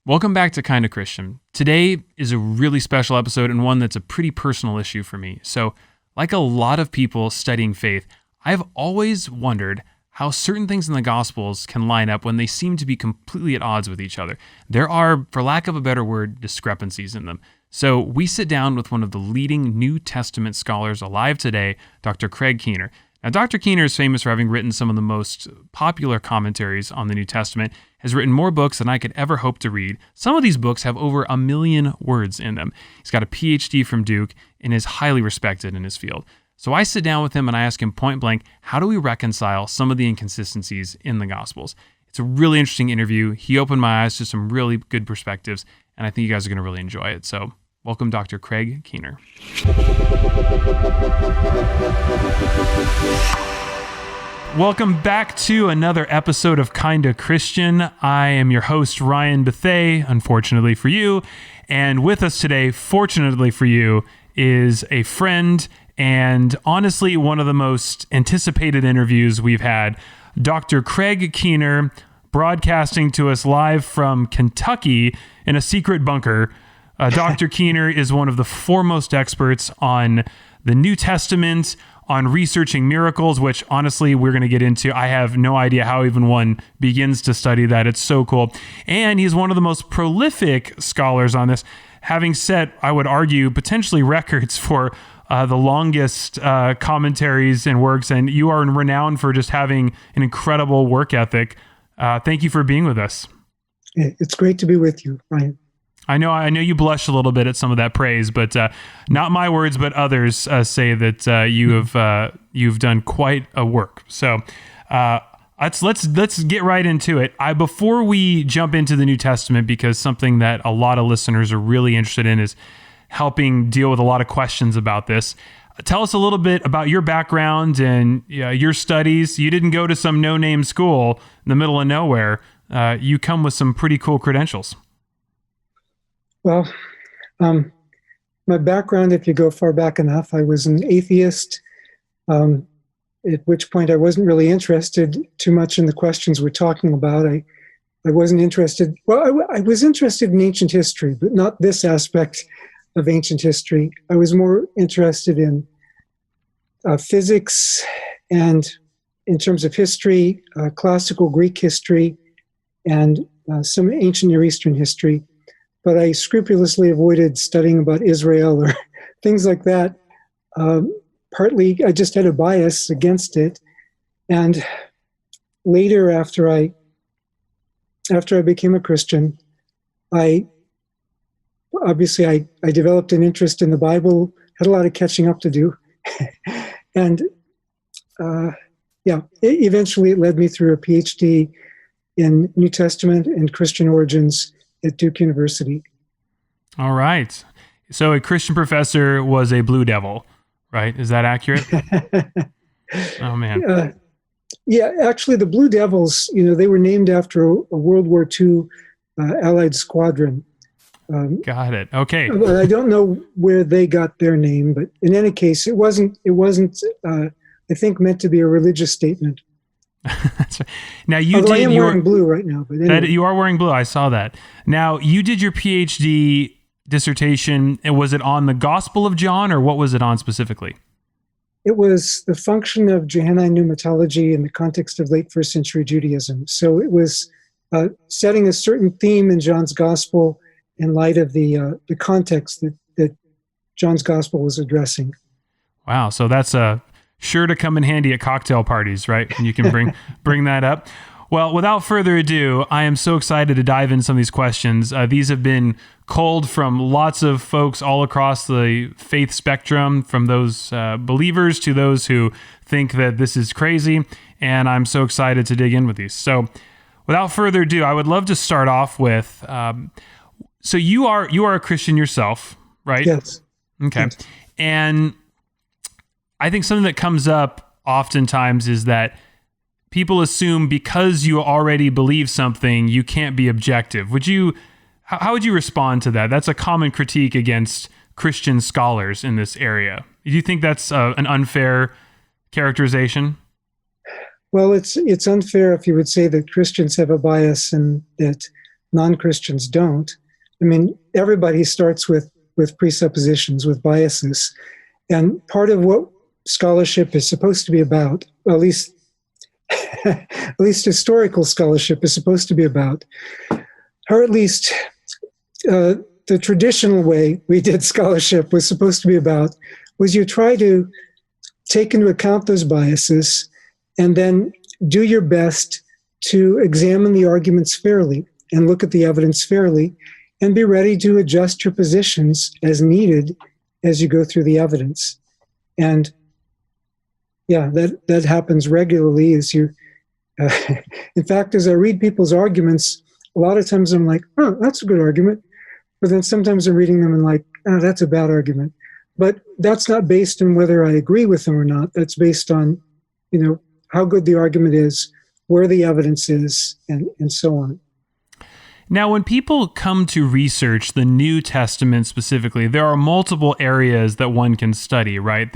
Welcome back to Kinda Christian. Today is a really special episode and one that's a pretty personal issue for me. So, like a lot of people studying faith, I've always wondered how certain things in the Gospels can line up when they seem to be completely at odds with each other. There are, for lack of a better word, discrepancies in them. So we sit down with one of the leading New Testament scholars alive today, Dr. Craig Keener. Now, Dr. Keener is famous for having written some of the most popular commentaries on the New Testament, has written more books than I could ever hope to read. Some of these books have over 1 million words in them. He's got a PhD from Duke and is highly respected in his field. So I sit down with him and I ask him point blank, how do we reconcile some of the inconsistencies in the Gospels? It's a really interesting interview. He opened my eyes to some really good perspectives, and I think you guys are going to really enjoy it. So welcome, Dr. Craig Keener. Welcome back to another episode of Kinda Christian. I am your host, Ryan Bethay, unfortunately for you. And with us today, fortunately for you, is a friend and honestly one of the most anticipated interviews we've had. Dr. Craig Keener, broadcasting to us live from Kentucky in a secret bunker. Dr. Keener is one of the foremost experts on the New Testament, on researching miracles, which honestly we're going to get into. I have no idea how even one begins to study that. It's so cool. And he's one of the most prolific scholars on this, having set, I would argue, potentially records for the longest commentaries and works. And you are renowned for just having an incredible work ethic. Thank you for being with us. It's great to be with you, Ryan. I know you blush a little bit at some of that praise, but not my words, but others say that you've done quite a work. So let's get right into it. Before we jump into the New Testament, because something that a lot of listeners are really interested in is helping deal with a lot of questions about this. Tell us a little bit about your background and your studies. You didn't go to some no-name school in the middle of nowhere. You come with some pretty cool credentials. Well, my background, if you go far back enough, I was an atheist, at which point I wasn't really interested too much in the questions we're talking about. I wasn't interested, I was interested in ancient history, but not this aspect of ancient history. I was more interested in physics and, in terms of history, classical Greek history and some ancient Near Eastern history. But I scrupulously avoided studying about Israel or things like that. Partly, I just had a bias against it. And later, after I became a Christian, I developed an interest in the Bible, had a lot of catching up to do. And eventually it led me through a PhD in New Testament and Christian origins at Duke University. All right. So a Christian professor was a blue devil, right? Is that accurate? Oh, man. Yeah, actually the Blue Devils, they were named after a World War II Allied squadron. Got it. Okay. I don't know where they got their name, but in any case, it wasn't I think, meant to be a religious statement. That's right. Now I am wearing blue right now, but anyway. You are wearing blue. I saw that. Now you did your PhD dissertation, and was it on the Gospel of John, or what was it on specifically? It was the function of Johannine pneumatology in the context of late first century Judaism. So it was setting a certain theme in John's Gospel in light of the context that John's Gospel was addressing. Wow. So that's sure to come in handy at cocktail parties, right? And you can bring that up. Well, without further ado, I am so excited to dive into some of these questions. These have been culled from lots of folks all across the faith spectrum, from those believers to those who think that this is crazy, and I'm so excited to dig in with these. So without further ado, I would love to start off with, so you are a Christian yourself, right? Yes. Okay. Yes. And I think something that comes up oftentimes is that people assume because you already believe something, you can't be objective. How would you respond to that? That's a common critique against Christian scholars in this area. Do you think that's an unfair characterization? Well, it's unfair if you would say that Christians have a bias and that non-Christians don't. I mean, everybody starts with presuppositions, with biases. And part of what scholarship is supposed to be about, at least at least historical scholarship is supposed to be about, or at least the traditional way we did scholarship was supposed to be about, was you try to take into account those biases and then do your best to examine the arguments fairly and look at the evidence fairly and be ready to adjust your positions as needed as you go through the evidence. And yeah, that happens regularly as you, in fact, as I read people's arguments, a lot of times I'm like, oh, that's a good argument. But then sometimes I'm reading them and like, oh, that's a bad argument. But that's not based on whether I agree with them or not. That's based on, how good the argument is, where the evidence is, and so on. Now, when people come to research the New Testament specifically, there are multiple areas that one can study, right?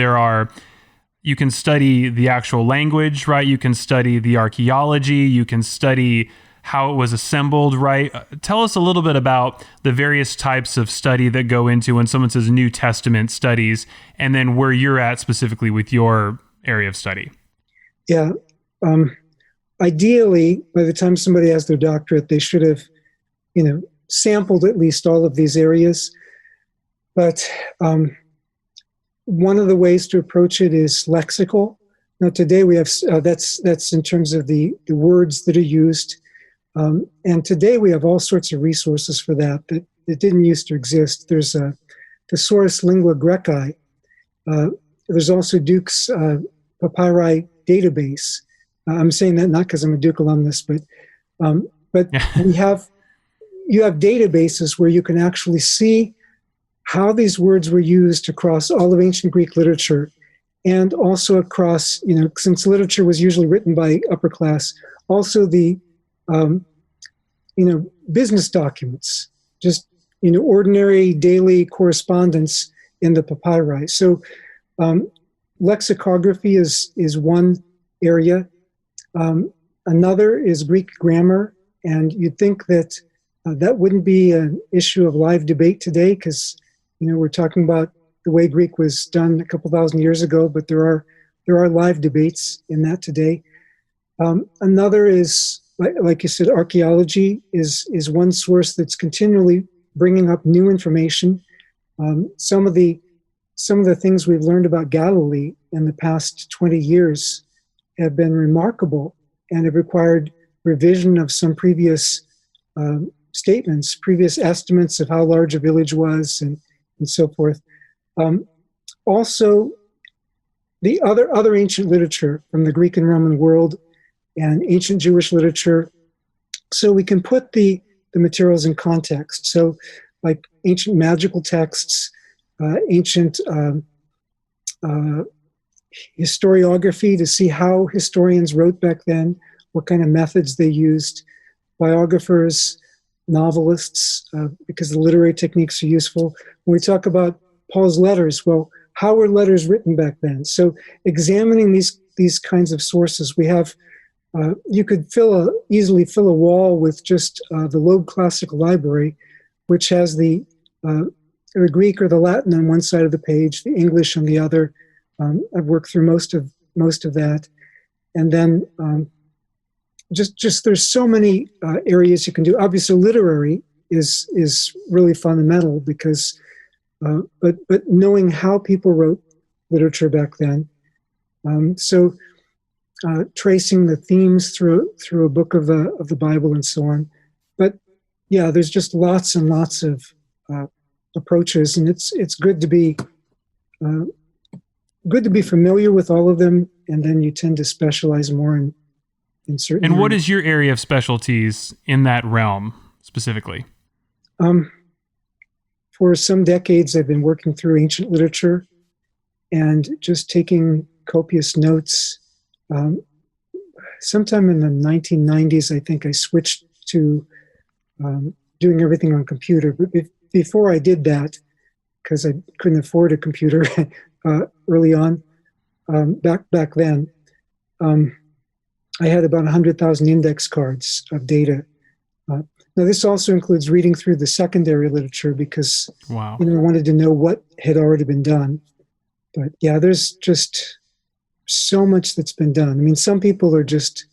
You can study the actual language, right? You can study the archaeology. You can study how it was assembled, right? Tell us a little bit about the various types of study that go into when someone says New Testament studies, and then where you're at specifically with your area of study. Yeah. Ideally, by the time somebody has their doctorate, they should have, sampled at least all of these areas. But one of the ways to approach it is lexical. Now, today we have, that's in terms of the words that are used. And today we have all sorts of resources for that didn't used to exist. There's a Thesaurus Lingua Graecae. There's also Duke's Papyri database. I'm saying that not because I'm a Duke alumnus, but you have databases where you can actually see how these words were used across all of ancient Greek literature, and also across, since literature was usually written by upper class, also the business documents, just, ordinary daily correspondence in the papyri. So lexicography is one area. Another is Greek grammar, and you'd think that that wouldn't be an issue of live debate today because, we're talking about the way Greek was done a couple thousand years ago, but there are live debates in that today. Another is, like you said, archaeology is one source that's continually bringing up new information. Some of the things we've learned about Galilee in the past 20 years have been remarkable and have required revision of some previous statements, previous estimates of how large a village was, and so forth. Also, the other ancient literature from the Greek and Roman world and ancient Jewish literature, so we can put the materials in context. So like ancient magical texts, ancient historiography to see how historians wrote back then, what kind of methods they used, biographers, novelists, because the literary techniques are useful. When we talk about Paul's letters, well, how were letters written back then? So examining these kinds of sources, we have, you could easily fill a wall with just the Loeb Classical Library, which has the Greek or the Latin on one side of the page, the English on the other. I've worked through most of that, and then just there's so many areas you can do. Obviously, literary is really fundamental because, but knowing how people wrote literature back then. So tracing the themes through a book of the Bible and so on. But yeah, there's just lots and lots of approaches, and it's good to be familiar with all of them, and then you tend to specialize more in certain. And what is your area of specialties in that realm specifically? For some decades, I've been working through ancient literature and just taking copious notes. Sometime in the 1990s, I think I switched to doing everything on computer. But before I did that, because I couldn't afford a computer early on, back then, I had about 100,000 index cards of data. Now, this also includes reading through the secondary literature because, Wow. I wanted to know what had already been done. But yeah, there's just so much that's been done. I mean, some people are just,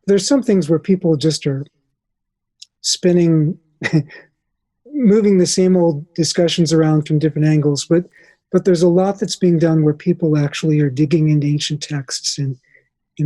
there's some things where people just are spinning, moving the same old discussions around from different angles. But there's a lot that's being done where people actually are digging into ancient texts and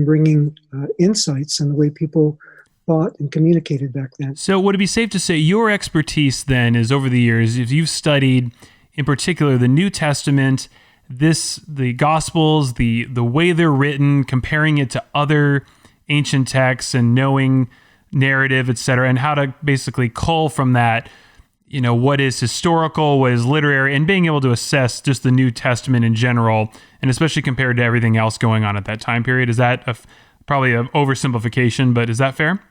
bringing insights on the way people thought and communicated back then. So would it be safe to say your expertise then is over the years, if you've studied in particular the New Testament, the Gospels, the way they're written, comparing it to other ancient texts and knowing narrative, etc., and how to basically cull from that, what is historical, what is literary, and being able to assess just the New Testament in general, and especially compared to everything else going on at that time period. Is that probably an oversimplification, but is that fair?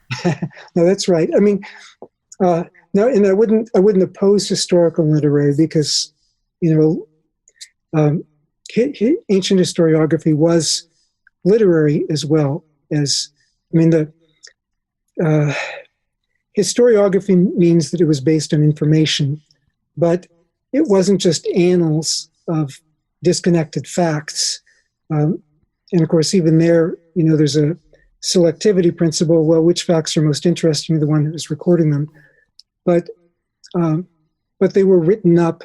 No, that's right. I mean, no, and I wouldn't oppose historical and literary because, ancient historiography was literary as well as, the historiography means that it was based on information, but it wasn't just annals of disconnected facts. And of course, even there, there's a selectivity principle. Well, which facts are most interesting to the one who's recording them? But they were written up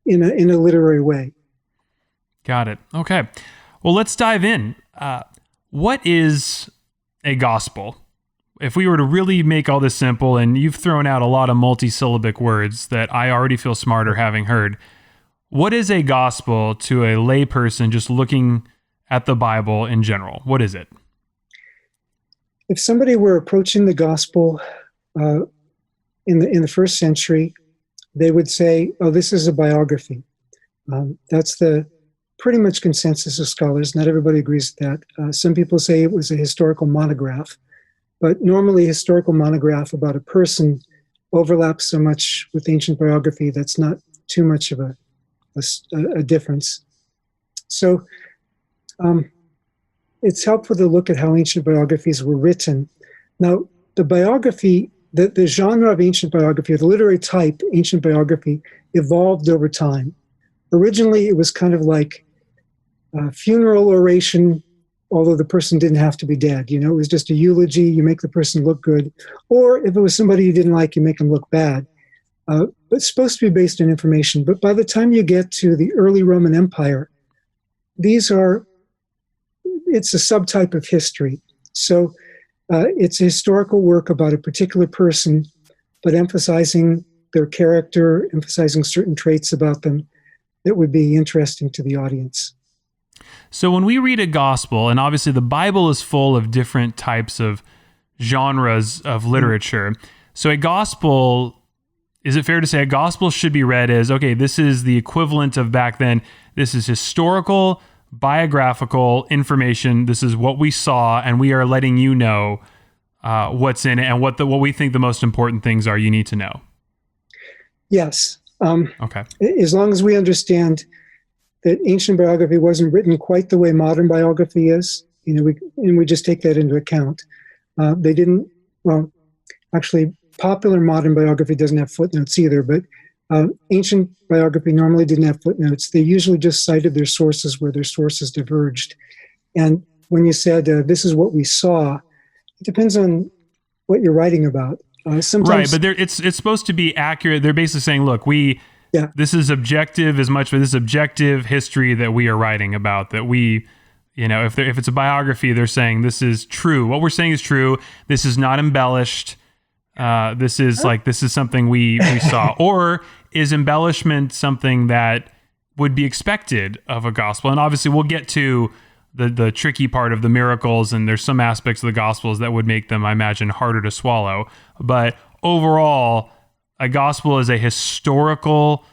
in a literary way. Got it. Okay. Well, let's dive in. What is a gospel? If we were to really make all this simple, and you've thrown out a lot of multisyllabic words that I already feel smarter having heard, what is a gospel to a lay person just looking at the Bible in general? What is it? If somebody were approaching the gospel in the first century, they would say, "Oh, this is a biography." That's the pretty much consensus of scholars. Not everybody agrees with that. Some people say it was a historical monograph, but normally a historical monograph about a person overlaps so much with ancient biography that's not too much of a difference. So it's helpful to look at how ancient biographies were written. Now, the biography, the genre of ancient biography, or the literary type, ancient biography, evolved over time. Originally, it was kind of like a funeral oration, although the person didn't have to be dead. It was just a eulogy. You make the person look good. Or if it was somebody you didn't like, you make them look bad. But it's supposed to be based on information. But by the time you get to the early Roman Empire, it's a subtype of history. So it's a historical work about a particular person, but emphasizing their character, emphasizing certain traits about them that would be interesting to the audience. So when we read a gospel, and obviously the Bible is full of different types of genres of literature. So a gospel, is it fair to say a gospel should be read as, okay, this is the equivalent of back then, this is historical, biographical information, this is what we saw, and we are letting you know what's in it and what we think the most important things are you need to know? Yes. Okay. As long as we understand that ancient biography wasn't written quite the way modern biography is, we just take that into account. They didn't, actually, popular modern biography doesn't have footnotes either, but ancient biography normally didn't have footnotes. They usually just cited their sources where their sources diverged. And when you said, this is what we saw, it depends on what you're writing about. Sometimes, right, but it's supposed to be accurate. They're basically saying, look, this is objective as much, but this is objective history that we are writing about, that we, if it's a biography, they're saying this is true. What we're saying is true. This is not embellished. This is something we saw. Or is embellishment something that would be expected of a gospel? And obviously we'll get to the tricky part of the miracles, and there's some aspects of the gospels that would make them, I imagine, harder to swallow. But overall, a gospel is a historical,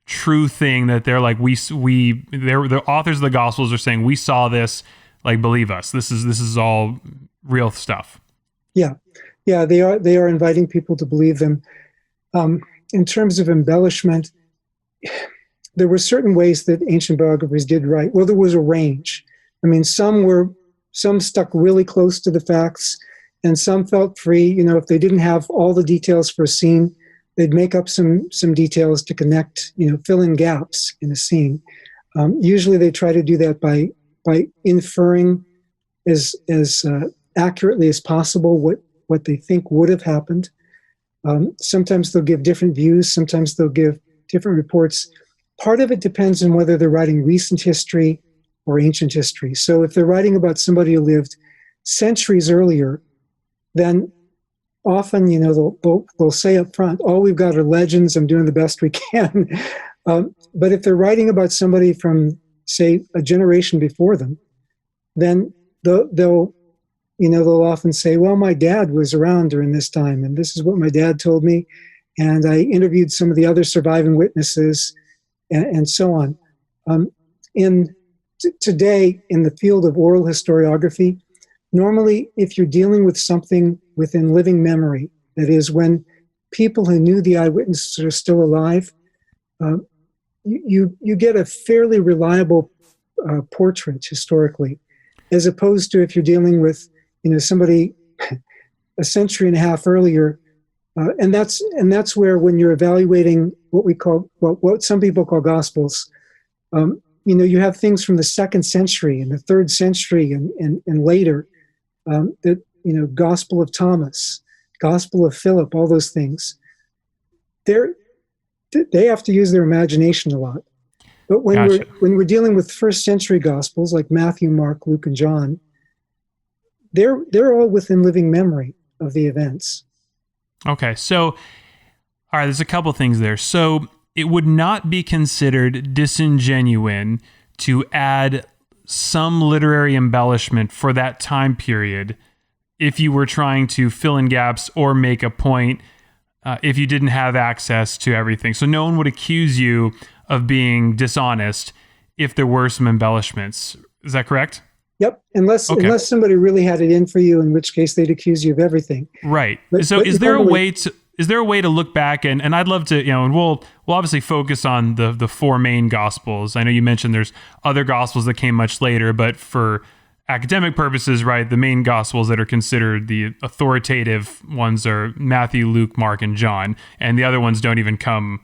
true thing that they're like, the authors of the gospels are saying, we saw this, like, believe us. This is all real stuff. Yeah. Yeah, they are inviting people to believe them. In terms of embellishment, there were certain ways that ancient biographers did write. Well, there was a range. I mean, some stuck really close to the facts, and some felt free. If they didn't have all the details for a scene, they'd make up some details to connect, fill in gaps in a scene. Usually they try to do that by inferring as accurately as possible what they think would have happened. Sometimes they'll give different views. Sometimes they'll give different reports. Part of it depends on whether they're writing recent history or ancient history. So if they're writing about somebody who lived centuries earlier, then often, they'll say up front, all we've got are legends, I'm doing the best we can. But if they're writing about somebody from, say, a generation before them, then they'll often say, well, my dad was around during this time, and this is what my dad told me, and I interviewed some of the other surviving witnesses, and so on. Today, in the field of oral historiography, normally, if you're dealing with something within living memory, that is, when people who knew the eyewitnesses are still alive, you get a fairly reliable portrait historically, as opposed to if you're dealing with somebody a century and a half earlier, and that's where, when you're evaluating what some people call gospels, you have things from the 2nd century and the 3rd century and later, that Gospel of Thomas, Gospel of Philip, all those things. They have to use their imagination a lot. But when we're dealing with 1st century Gospels like Matthew, Mark, Luke, and John, they're all within living memory of the events. Okay, so all right, there's a couple things there. So it would not be considered disingenuine to add some literary embellishment for that time period if you were trying to fill in gaps or make a point, if you didn't have access to everything. So no one would accuse you of being dishonest if there were some embellishments. Is that correct? Yep, unless somebody really had it in for you, in which case they'd accuse you of everything. Right. So is there a way to look back, and I'd love to, and we'll obviously focus on the 4 main Gospels. I know you mentioned there's other Gospels that came much later, but for academic purposes, right, the main Gospels that are considered the authoritative ones are Matthew, Luke, Mark, and John, and the other ones don't even come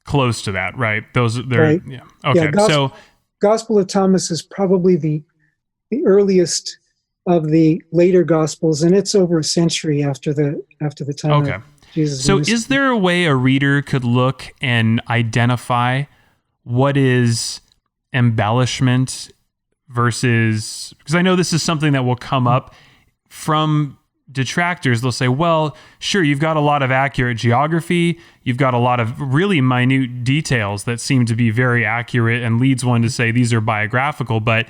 close to that, right? They're right. Yeah. Okay. Yeah, Gospel of Thomas is probably the earliest of the later Gospels, and it's over a century after the time of Jesus. So is there a way a reader could look and identify what is embellishment versus, because I know this is something that will come up from detractors. They'll say, well, sure, you've got a lot of accurate geography, you've got a lot of really minute details that seem to be very accurate and leads one to say these are biographical, but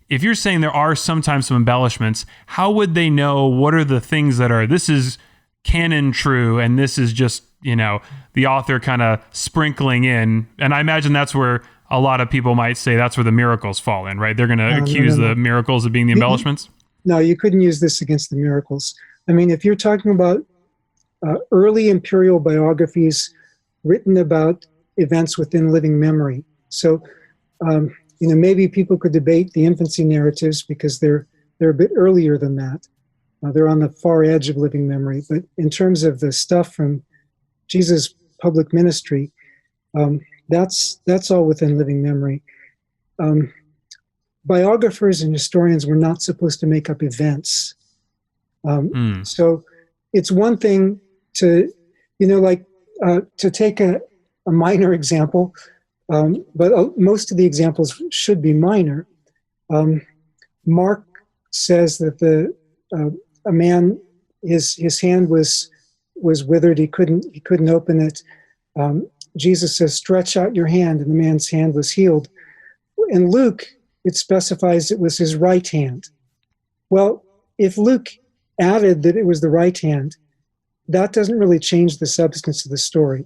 if you're saying there are sometimes some embellishments, how would they know what are the things that are, this is canon true, and this is just, the author kind of sprinkling in? And I imagine that's where a lot of people might say that's where the miracles fall in, right? They're going to accuse the miracles of being the embellishments? No, you couldn't use this against the miracles. I mean, if you're talking about early imperial biographies written about events within living memory, so maybe people could debate the infancy narratives because they're a bit earlier than that. They're on the far edge of living memory. But in terms of the stuff from Jesus' public ministry, that's all within living memory. Biographers and historians were not supposed to make up events. So it's one thing to, to take a minor example, but most of the examples should be minor. Mark says that a man, his hand was withered. He couldn't open it. Jesus says, "Stretch out your hand," and the man's hand was healed. In Luke, it specifies it was his right hand. Well, if Luke added that it was the right hand, that doesn't really change the substance of the story.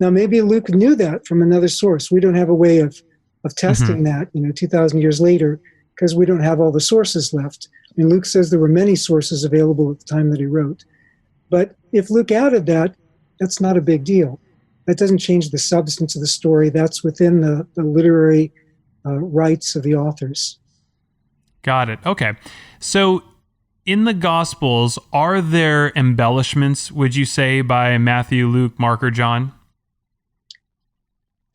Now, maybe Luke knew that from another source. We don't have a way of testing that, 2,000 years later, because we don't have all the sources left. I mean, Luke says there were many sources available at the time that he wrote. But if Luke added that, that's not a big deal. That doesn't change the substance of the story. That's within the literary rights of the authors. Got it. Okay. So in the Gospels, are there embellishments, would you say, by Matthew, Luke, Mark, or John?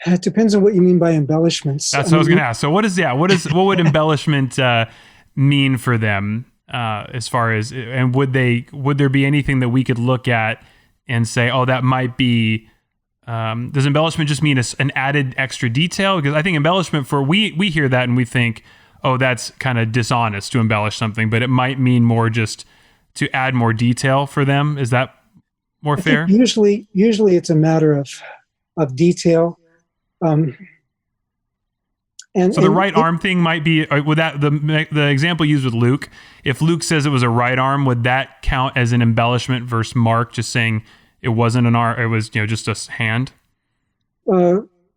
It depends on what you mean by embellishments. That's what I was going to ask. So what would embellishment mean for them as far as, and would there be anything that we could look at and say, oh, that might be, does embellishment just mean an added extra detail? Because I think embellishment we hear that and we think, oh, that's kind of dishonest to embellish something, but it might mean more just to add more detail for them. Is that more fair? Usually it's a matter of detail. And so the right arm thing might be, would that, the example used with Luke, if Luke says it was a right arm, would that count as an embellishment versus Mark just saying it wasn't an arm, it was, just a hand?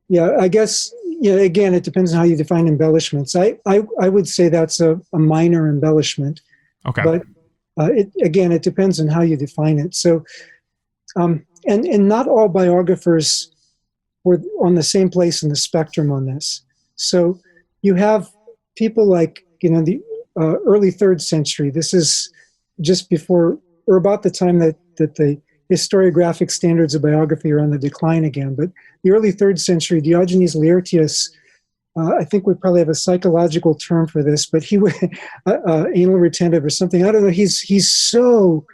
Yeah, I guess, again, it depends on how you define embellishments. I would say that's a minor embellishment. Okay. But it depends on how you define it. So, and not all biographers were on the same place in the spectrum on this. So you have people like, the early 3rd century. This is just before, or about the time that the historiographic standards of biography are on the decline again. But the early 3rd century, Diogenes Laertius, I think we probably have a psychological term for this, but he was anal retentive or something. I don't know. He's so,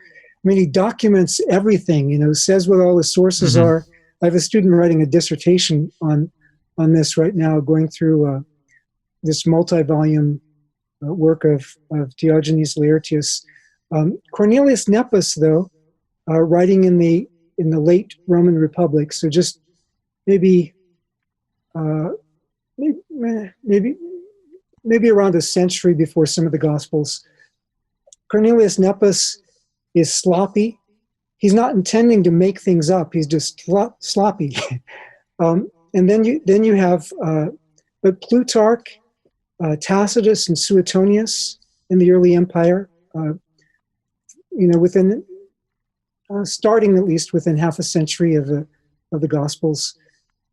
he documents everything, says what all the sources are. I have a student writing a dissertation on this right now, going through this multi-volume work of Diogenes Laertius. Cornelius Nepos, though, writing in the late Roman Republic, so just maybe around a century before some of the Gospels. Cornelius Nepos is sloppy. He's not intending to make things up. He's just sloppy. And then you have, but Plutarch, Tacitus, and Suetonius in the early empire, within starting at least within half a century of the Gospels,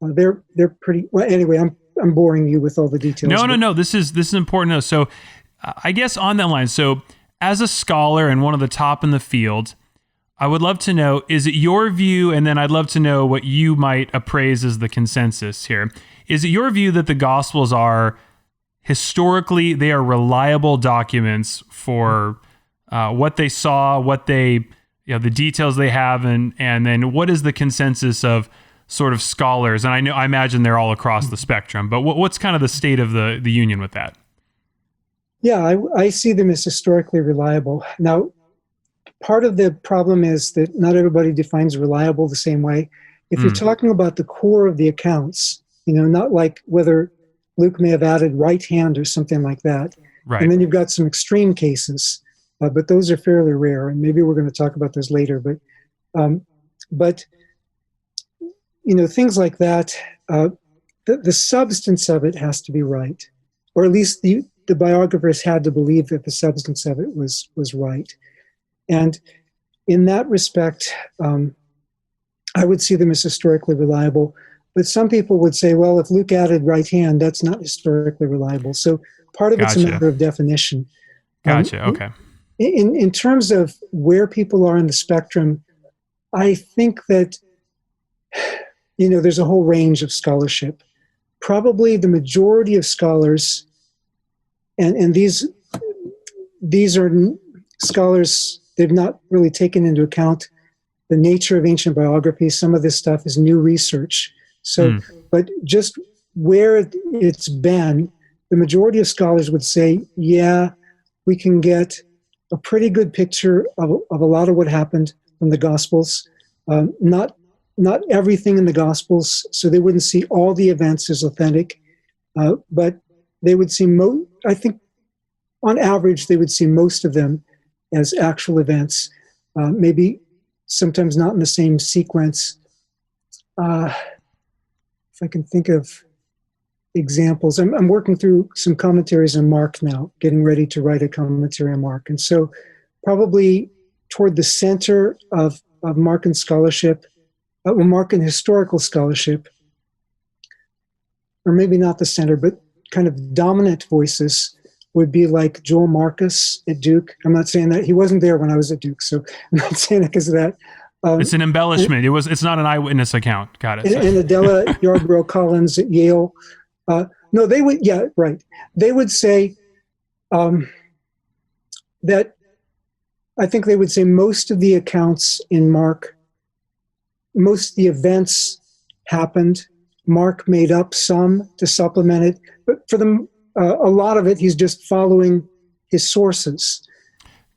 they're pretty. Well, anyway, I'm boring you with all the details. No. This is important though. So, I guess on that line. So, as a scholar and one of the top in the field, I would love to know, is it your view, and then I'd love to know what you might appraise as the consensus here. Is it your view that the Gospels are historically, they are reliable documents for what they saw, what they, the details they have, and then what is the consensus of sort of scholars? And I imagine they're all across the spectrum, but what's kind of the state of the union with that? Yeah, I see them as historically reliable. Now, part of the problem is that not everybody defines reliable the same way. If you're talking about the core of the accounts, not like whether Luke may have added right hand or something like that. Right. And then you've got some extreme cases, but those are fairly rare. And maybe we're going to talk about those later. But things like that, the substance of it has to be right. Or at least the biographers had to believe that the substance of it was right. And in that respect, I would see them as historically reliable. But some people would say, well, if Luke added right hand, that's not historically reliable. So part of it's a matter of definition. Gotcha. Okay. In terms of where people are in the spectrum, I think that, there's a whole range of scholarship. Probably the majority of scholars, and these are scholars, they've not really taken into account the nature of ancient biography. Some of this stuff is new research. So, but just where it's been, the majority of scholars would say, yeah, we can get a pretty good picture of a lot of what happened from the Gospels. Not everything in the Gospels, so they wouldn't see all the events as authentic, but they would see, I think on average, they would see most of them as actual events, maybe sometimes not in the same sequence. If I can think of examples, I'm working through some commentaries on Mark now, getting ready to write a commentary on Mark. And so probably toward the center of Markan scholarship, Markan historical scholarship, or maybe not the center, but kind of dominant voices would be like Joel Marcus at Duke. I'm not saying that. He wasn't there when I was at Duke, so I'm not saying that because of that. It's an embellishment. It's not an eyewitness account. Got it. And Adela Yarborough Collins at Yale. No, they would, yeah, right. They would say that, I think they would say most of the accounts in Mark, most of the events happened. Mark made up some to supplement it, but for them, a lot of it, he's just following his sources.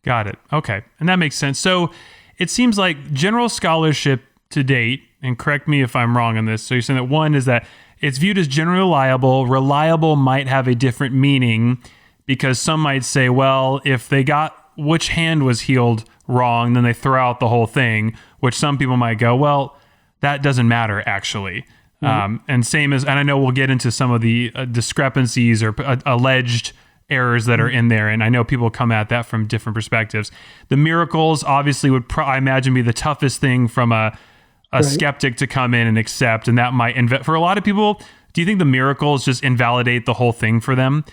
Got it. Okay. And that makes sense. So it seems like general scholarship to date, and correct me if I'm wrong on this. So you're saying that one is that it's viewed as generally reliable. Reliable might have a different meaning because some might say, well, if they got which hand was healed wrong, then they throw out the whole thing, which some people might go, well, that doesn't matter actually. And I know we'll get into some of the discrepancies or alleged errors that are in there, and I know people come at that from different perspectives. The miracles obviously would, I imagine, be the toughest thing from a skeptic to come in and accept, and that might, for a lot of people, do you think the miracles just invalidate the whole thing for them?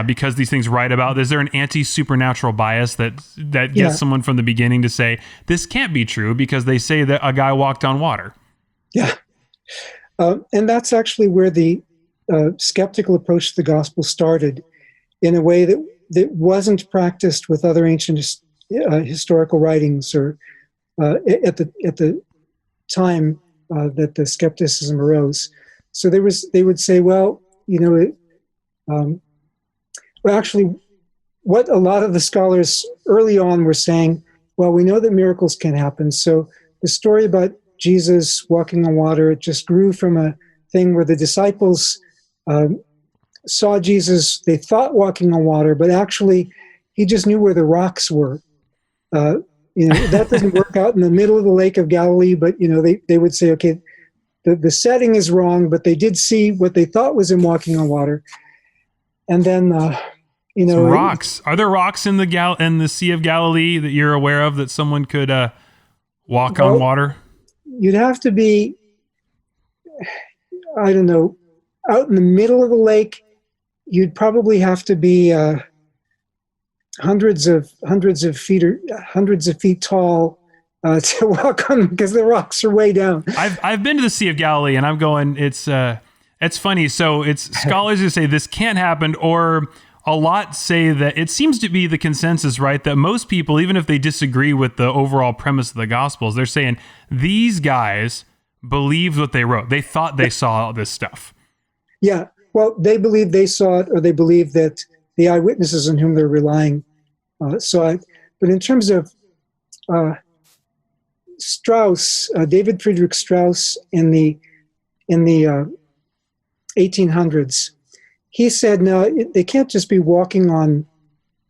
Because these things write about, is there an anti-supernatural bias that gets someone from the beginning to say, this can't be true because they say that a guy walked on water? Yeah. And that's actually where the skeptical approach to the gospel started, in a way that wasn't practiced with other ancient historical writings, or at the time that the skepticism arose. So they would say, well, actually, what a lot of the scholars early on were saying, well, we know that miracles can happen. So the story about Jesus walking on water, it just grew from a thing where the disciples saw Jesus, they thought walking on water, but actually he just knew where the rocks were. That doesn't work out in the middle of the Lake of Galilee, but they would say, okay, the setting is wrong, but they did see what they thought was him walking on water. And then some rocks. Are there rocks in the Sea of Galilee that you're aware of that someone could walk on water? You'd have to be, I don't know, out in the middle of the lake. You'd probably have to be hundreds of feet tall to walk on them, because the rocks are way down. I've been to the Sea of Galilee, and I'm going, it's funny. So it's scholars who say this can't happen, or a lot say that it seems to be the consensus, right? That most people, even if they disagree with the overall premise of the Gospels, they're saying these guys believed what they wrote. They thought they saw this stuff. Yeah. Well, they believe they saw it, or they believe that the eyewitnesses on whom they're relying saw it. But in terms of Strauss, David Friedrich Strauss, in the 1800s, he said, no, they can't just be walking on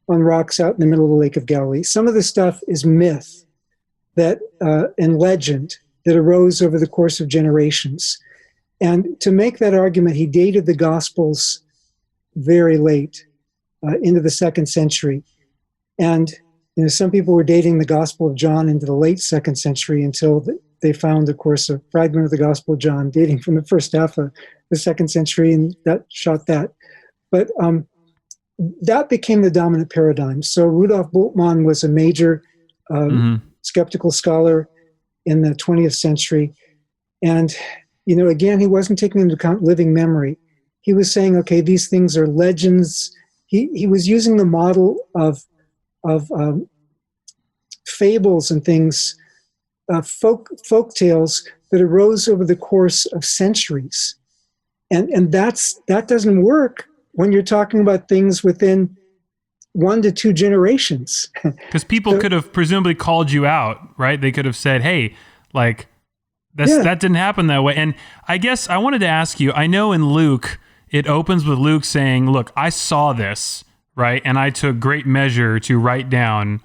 rocks out in the middle of the Lake of Galilee. Some of the stuff is myth and legend that arose over the course of generations. And to make that argument, he dated the Gospels very late, into the 2nd century. And some people were dating the Gospel of John into the late 2nd century, until they found, of course, a fragment of the Gospel of John dating from the first half of the 2nd century, and that shot that. But that became the dominant paradigm. So Rudolf Bultmann was a major skeptical scholar in the 20th century. And again, he wasn't taking into account living memory. He was saying, okay, these things are legends. He was using the model of fables and things, folk tales that arose over the course of centuries, and that doesn't work when you're talking about things within 1 to 2 generations. Because people could have presumably called you out, right? They could have said, hey, like, that didn't happen that way. And I guess I wanted to ask you, I know in Luke, it opens with Luke saying, look, I saw this, right? And I took great measure to write down,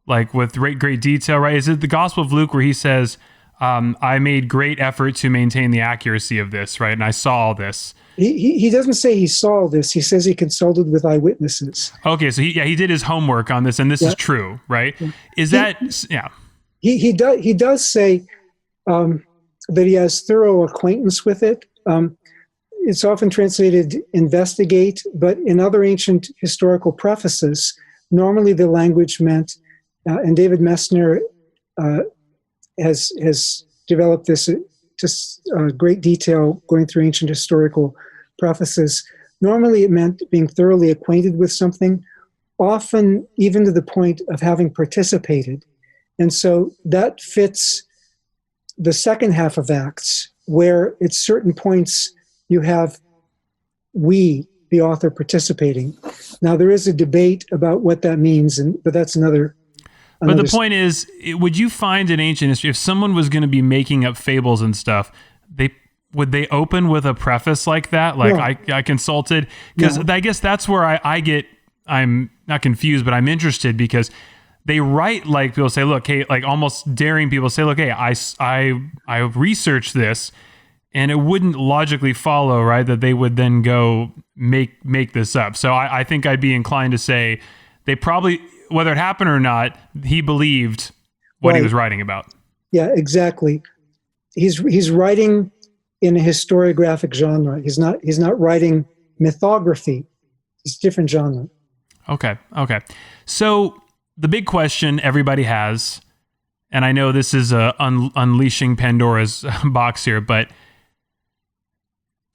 like, with great detail, right? Is it the Gospel of Luke where he says, I made great effort to maintain the accuracy of this, right? And I saw all this. He doesn't say he saw this. He says he consulted with eyewitnesses. Okay, so he did his homework on this, and this is true, right? Is He does say that he has thorough acquaintance with it. it's often translated investigate, but in other ancient historical prefaces, normally the language meant, and David Messner has developed this to great detail going through ancient historical prefaces. Normally it meant being thoroughly acquainted with something, often even to the point of having participated. And so that fits the second half of Acts, where at certain points you have we, the author, participating. Now, there is a debate about what that means, but that's another. But the point is, would you find in ancient history, if someone was going to be making up fables and stuff, would they open with a preface like that? Like, I consulted? Because I guess that's where I'm not confused, but I'm interested, because they write like people say, look, hey, like almost daring people say, look, hey, I researched this, and it wouldn't logically follow, right, that they would then go make this up. So I think I'd be inclined to say they probably, whether it happened or not, he believed what he was writing about. Yeah, exactly. He's writing in a historiographic genre. He's not writing mythography. It's a different genre. Okay. So the big question everybody has, and I know this is unleashing Pandora's box here, but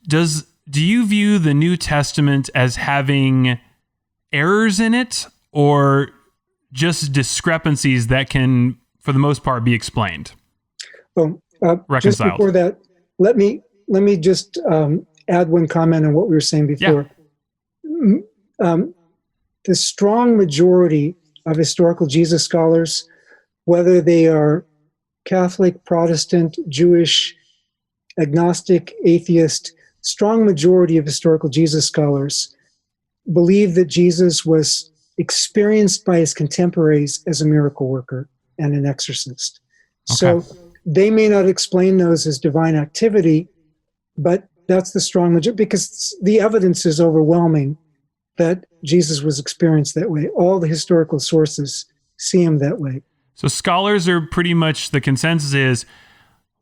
do you view the New Testament as having errors in it, or just discrepancies that can, for the most part, be explained? Well, reconciled. Just before that, let me just add one comment on what we were saying before. Yeah. The strong majority of historical Jesus scholars, whether they are Catholic, Protestant, Jewish, agnostic, atheist, strong majority of historical Jesus scholars believe that Jesus was experienced by his contemporaries as a miracle worker and an exorcist. Okay. So they may not explain those as divine activity, but that's the strong majority, because the evidence is overwhelming that Jesus was experienced that way. All the historical sources see him that way. So scholars are pretty much, the consensus is,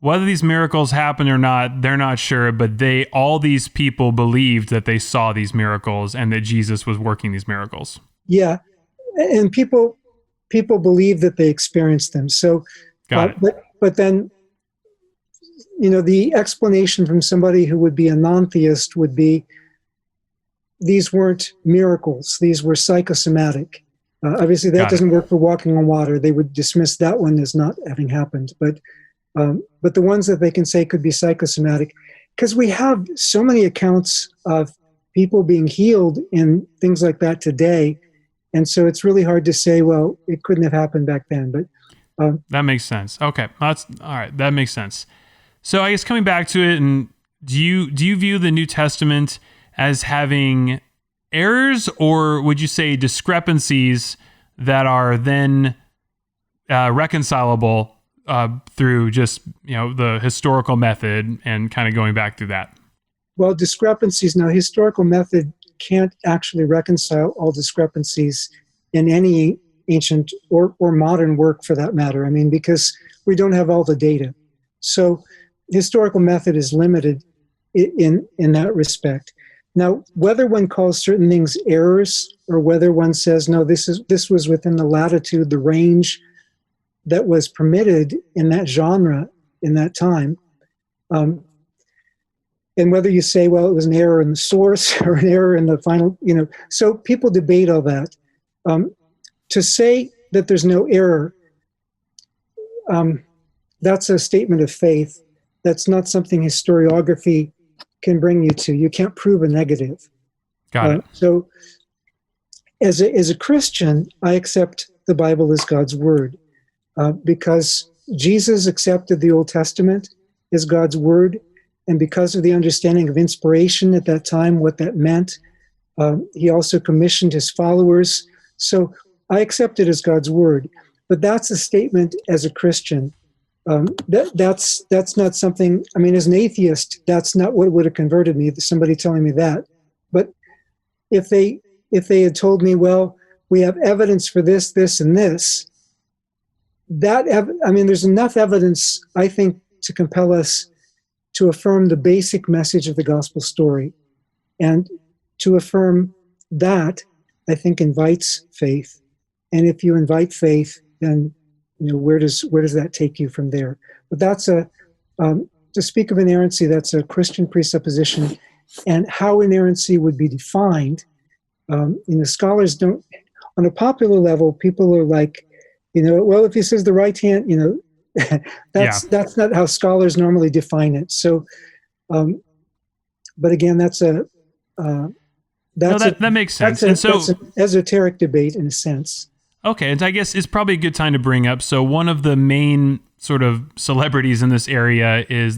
whether these miracles happened or not, they're not sure, but all these people believed that they saw these miracles and that Jesus was working these miracles. Yeah, and people believe that they experienced them. So, but then, the explanation from somebody who would be a non-theist would be, these weren't miracles; these were psychosomatic. Obviously, that doesn't work for walking on water. They would dismiss that one as not having happened, but the ones that they can say could be psychosomatic, because we have so many accounts of people being healed and things like that today. And so it's really hard to say, well, it couldn't have happened back then. But that makes sense. Okay. That's all right. That makes sense. So I guess coming back to it, and do you view the New Testament as having errors, or would you say discrepancies that are then reconcilable through just, the historical method and kind of going back through that? Well, discrepancies. Now, historical method can't actually reconcile all discrepancies in any ancient or modern work, for that matter. I mean, because we don't have all the data. So historical method is limited in that respect. Now, whether one calls certain things errors, or whether one says, no, this was within the latitude, the range that was permitted in that genre in that time, and whether you say, well, it was an error in the source or an error in the final, so people debate all that. To say that there's no error, that's a statement of faith. That's not something historiography can bring you to. You can't prove a negative. Got it. So as a Christian, I accept the Bible as God's word, because Jesus accepted the Old Testament as God's word, and because of the understanding of inspiration at that time, what that meant, he also commissioned his followers. So I accept it as God's word. But that's a statement as a Christian. That's not something, I mean, as an atheist, that's not what would have converted me, somebody telling me that. But if they had told me, well, we have evidence for this, this, and this, there's enough evidence, I think, to compel us to affirm the basic message of the gospel story. And to affirm that, I think, invites faith. And if you invite faith, then where does that take you from there? But that's to speak of inerrancy, that's a Christian presupposition. And how inerrancy would be defined, scholars don't, on a popular level, people are like, well, if he says the right hand, that's not how scholars normally define it. So, but again, that makes sense. That's an esoteric debate in a sense. Okay, and I guess it's probably a good time to bring up. So one of the main sort of celebrities in this area is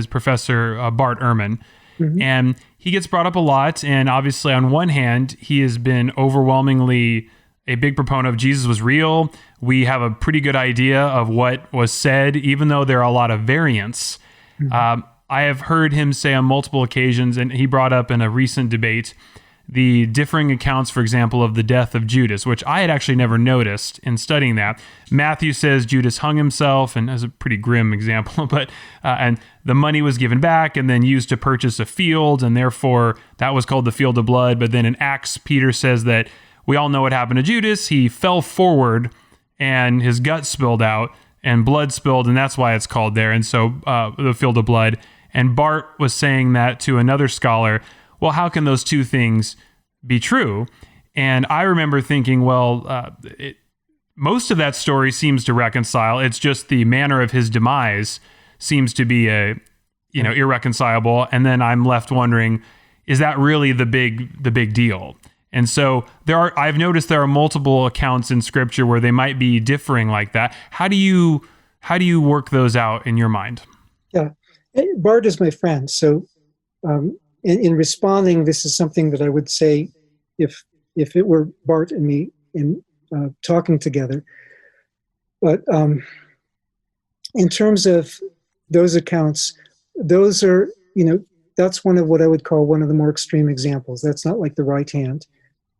Professor Bart Ehrman. Mm-hmm. And he gets brought up a lot. And obviously, on one hand, he has been overwhelmingly a big proponent of Jesus was real. We have a pretty good idea of what was said, even though there are a lot of variants. Mm-hmm. I have heard him say on multiple occasions, and he brought up in a recent debate, the differing accounts, for example, of the death of Judas, which I had actually never noticed in studying that. Matthew says Judas hung himself, and as a pretty grim example, but and the money was given back and then used to purchase a field, and therefore that was called the field of blood. But then in Acts, Peter says that we all know what happened to Judas. He fell forward, and his gut spilled out, and blood spilled, and that's why it's called there. And so the field of blood. And Bart was saying that to another scholar. Well, how can those two things be true? And I remember thinking, well, most of that story seems to reconcile. It's just the manner of his demise seems to be irreconcilable. And then I'm left wondering, is that really the big deal? And so I've noticed there are multiple accounts in Scripture where they might be differing like that. How do you work those out in your mind? Yeah, Bart is my friend, so. In responding, this is something that I would say if it were Bart and me in talking together. But in terms of those accounts, those are, that's one of what I would call one of the more extreme examples. That's not like the right hand.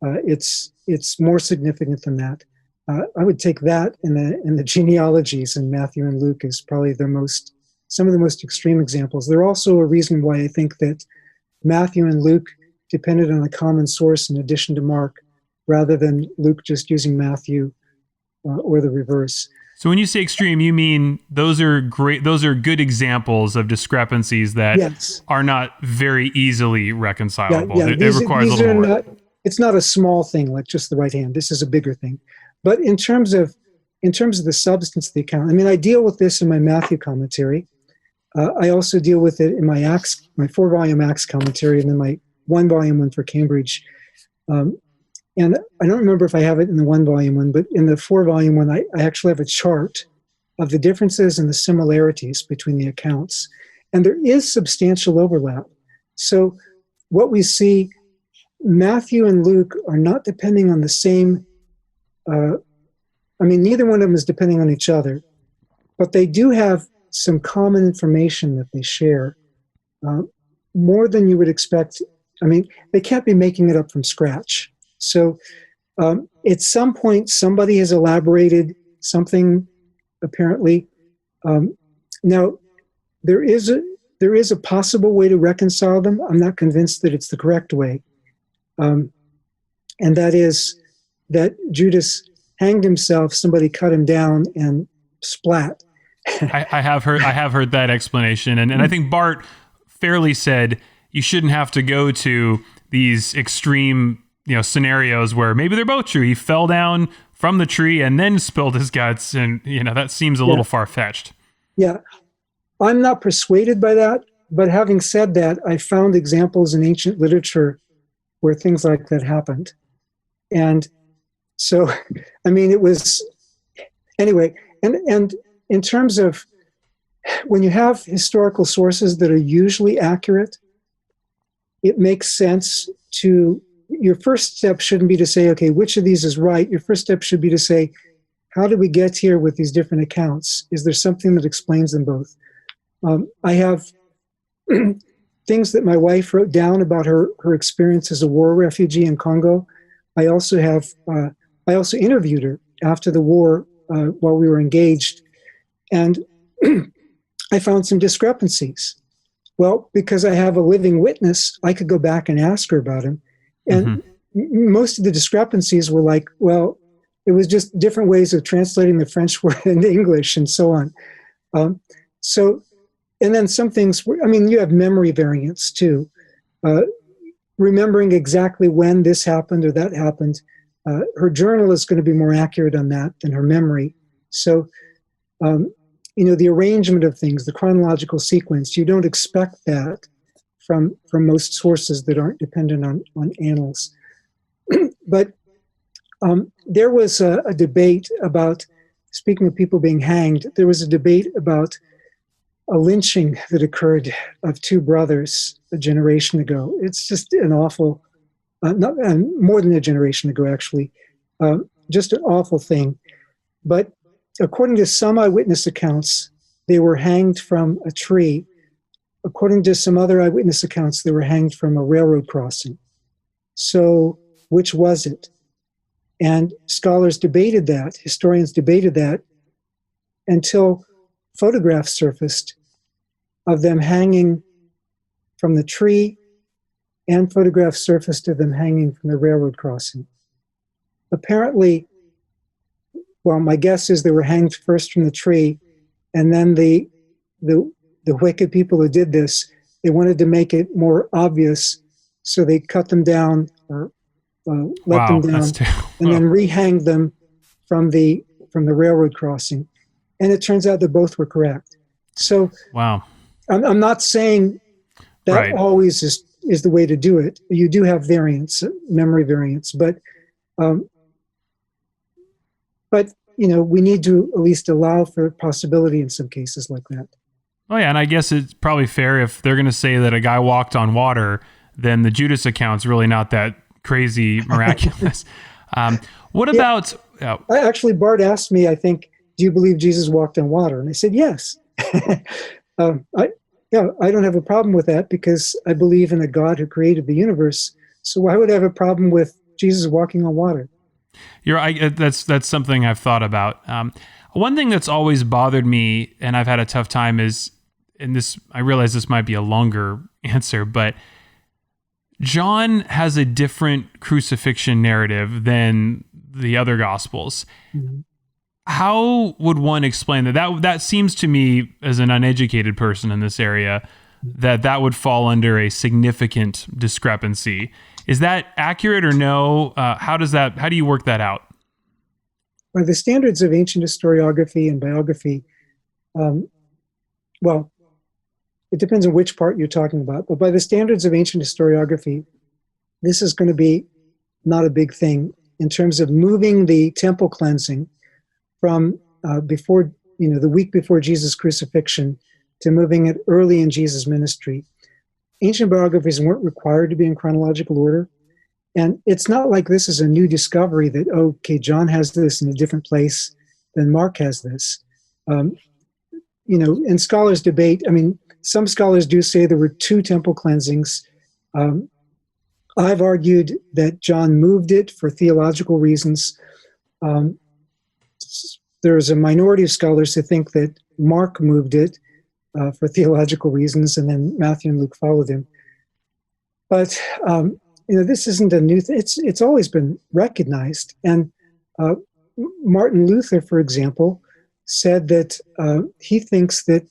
It's more significant than that. I would take that in the genealogies in Matthew and Luke as probably some of the most extreme examples. They're also a reason why I think that Matthew and Luke depended on a common source in addition to Mark, rather than Luke just using Matthew or the reverse. So when you say extreme, you mean those are good examples of discrepancies that are not very easily reconcilable. Yeah. It requires a little more. It's not a small thing like just the right hand. This is a bigger thing. But in terms of the substance of the account, I deal with this in my Matthew commentary. I also deal with it in my 4-volume Acts commentary, and then my 1-volume one for Cambridge. And I don't remember if I have it in the 1-volume one, but in the 4-volume one, I actually have a chart of the differences and the similarities between the accounts. And there is substantial overlap. So what we see, Matthew and Luke are not depending on the same, neither one of them is depending on each other, but they do have some common information that they share, more than you would expect. They can't be making it up from scratch. So at some point, somebody has elaborated something, apparently. Now, there is a possible way to reconcile them. I'm not convinced that it's the correct way. And that is that Judas hanged himself, somebody cut him down, and splat. I have heard that explanation, and I think Bart fairly said you shouldn't have to go to these extreme scenarios where maybe they're both true. He fell down from the tree and then spilled his guts, and that seems a little far-fetched. Yeah, I'm not persuaded by that, but having said that, I found examples in ancient literature where things like that happened, and so it was anyway, and in terms of when you have historical sources that are usually accurate, it makes sense your first step shouldn't be to say, okay, which of these is right? Your first step should be to say, how did we get here with these different accounts? Is there something that explains them both? I have things that my wife wrote down about her experience as a war refugee in Congo. I also interviewed her after the war while we were engaged. And I found some discrepancies. Well, because I have a living witness, I could go back and ask her about him. And most of the discrepancies were like, well, it was just different ways of translating the French word into English and so on. And then some things, you have memory variance too. Remembering exactly when this happened or that happened. Her journal is going to be more accurate on that than her memory. So, the arrangement of things, the chronological sequence, you don't expect that from most sources that aren't dependent on annals. But there was a debate about, speaking of people being hanged, there was a debate about a lynching that occurred of two brothers a generation ago. It's just an awful, more than a generation ago, actually, just an awful thing. But according to some eyewitness accounts, they were hanged from a tree. According to some other eyewitness accounts, they were hanged from a railroad crossing. So which was it? And scholars debated that, historians debated that, until photographs surfaced of them hanging from the tree, and photographs surfaced of them hanging from the railroad crossing. Apparently, well, my guess is they were hanged first from the tree, and then the wicked people who did this, they wanted to make it more obvious, so they cut them down or let them down, and then rehanged them from the railroad crossing. And it turns out that both were correct. So, wow, I'm not saying that always is the way to do it. You do have variance, memory variance, but we need to at least allow for possibility in some cases like that. Oh yeah, and I guess it's probably fair if they're going to say that a guy walked on water, then the Judas account's really not that crazy miraculous. What about? Actually, Bart asked me, I think, do you believe Jesus walked on water? And I said yes. I don't have a problem with that because I believe in a God who created the universe. So why would I have a problem with Jesus walking on water? That's something I've thought about. One thing that's always bothered me, and I've had a tough time, is, and this, I realize this might be a longer answer, but John has a different crucifixion narrative than the other Gospels. Mm-hmm. How would one explain that? That seems to me, as an uneducated person in this area, that would fall under a significant discrepancy. Is that accurate or no? How do you work that out? By the standards of ancient historiography and biography, well, it depends on which part you're talking about, but by the standards of ancient historiography, this is going to be not a big thing in terms of moving the temple cleansing from before, the week before Jesus' crucifixion to moving it early in Jesus' ministry. Ancient biographies weren't required to be in chronological order. And it's not like this is a new discovery that, okay, John has this in a different place than Mark has this. And scholars debate. Some scholars do say there were two temple cleansings. I've argued that John moved it for theological reasons. There's a minority of scholars who think that Mark moved it for theological reasons, and then Matthew and Luke followed him. But this isn't a new thing. It's always been recognized. And Martin Luther, for example, said that he thinks that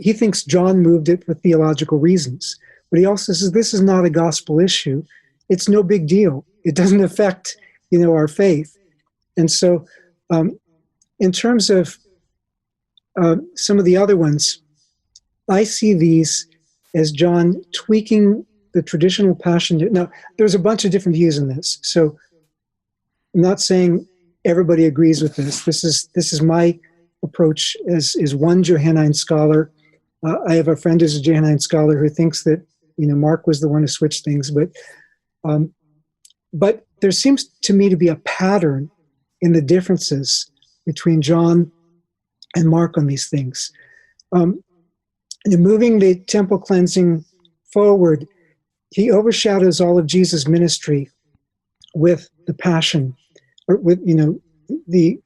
he thinks John moved it for theological reasons. But he also says this is not a gospel issue. It's no big deal. It doesn't affect, our faith. And so in terms of some of the other ones, I see these as John tweaking the traditional passion. Now, there's a bunch of different views in this. So I'm not saying everybody agrees with this. This is my approach as one Johannine scholar. I have a friend who's a Johannine scholar who thinks that Mark was the one who switched things, but there seems to me to be a pattern in the differences between John and Mark on these things. Moving the temple cleansing forward, he overshadows all of Jesus' ministry with the passion, or with the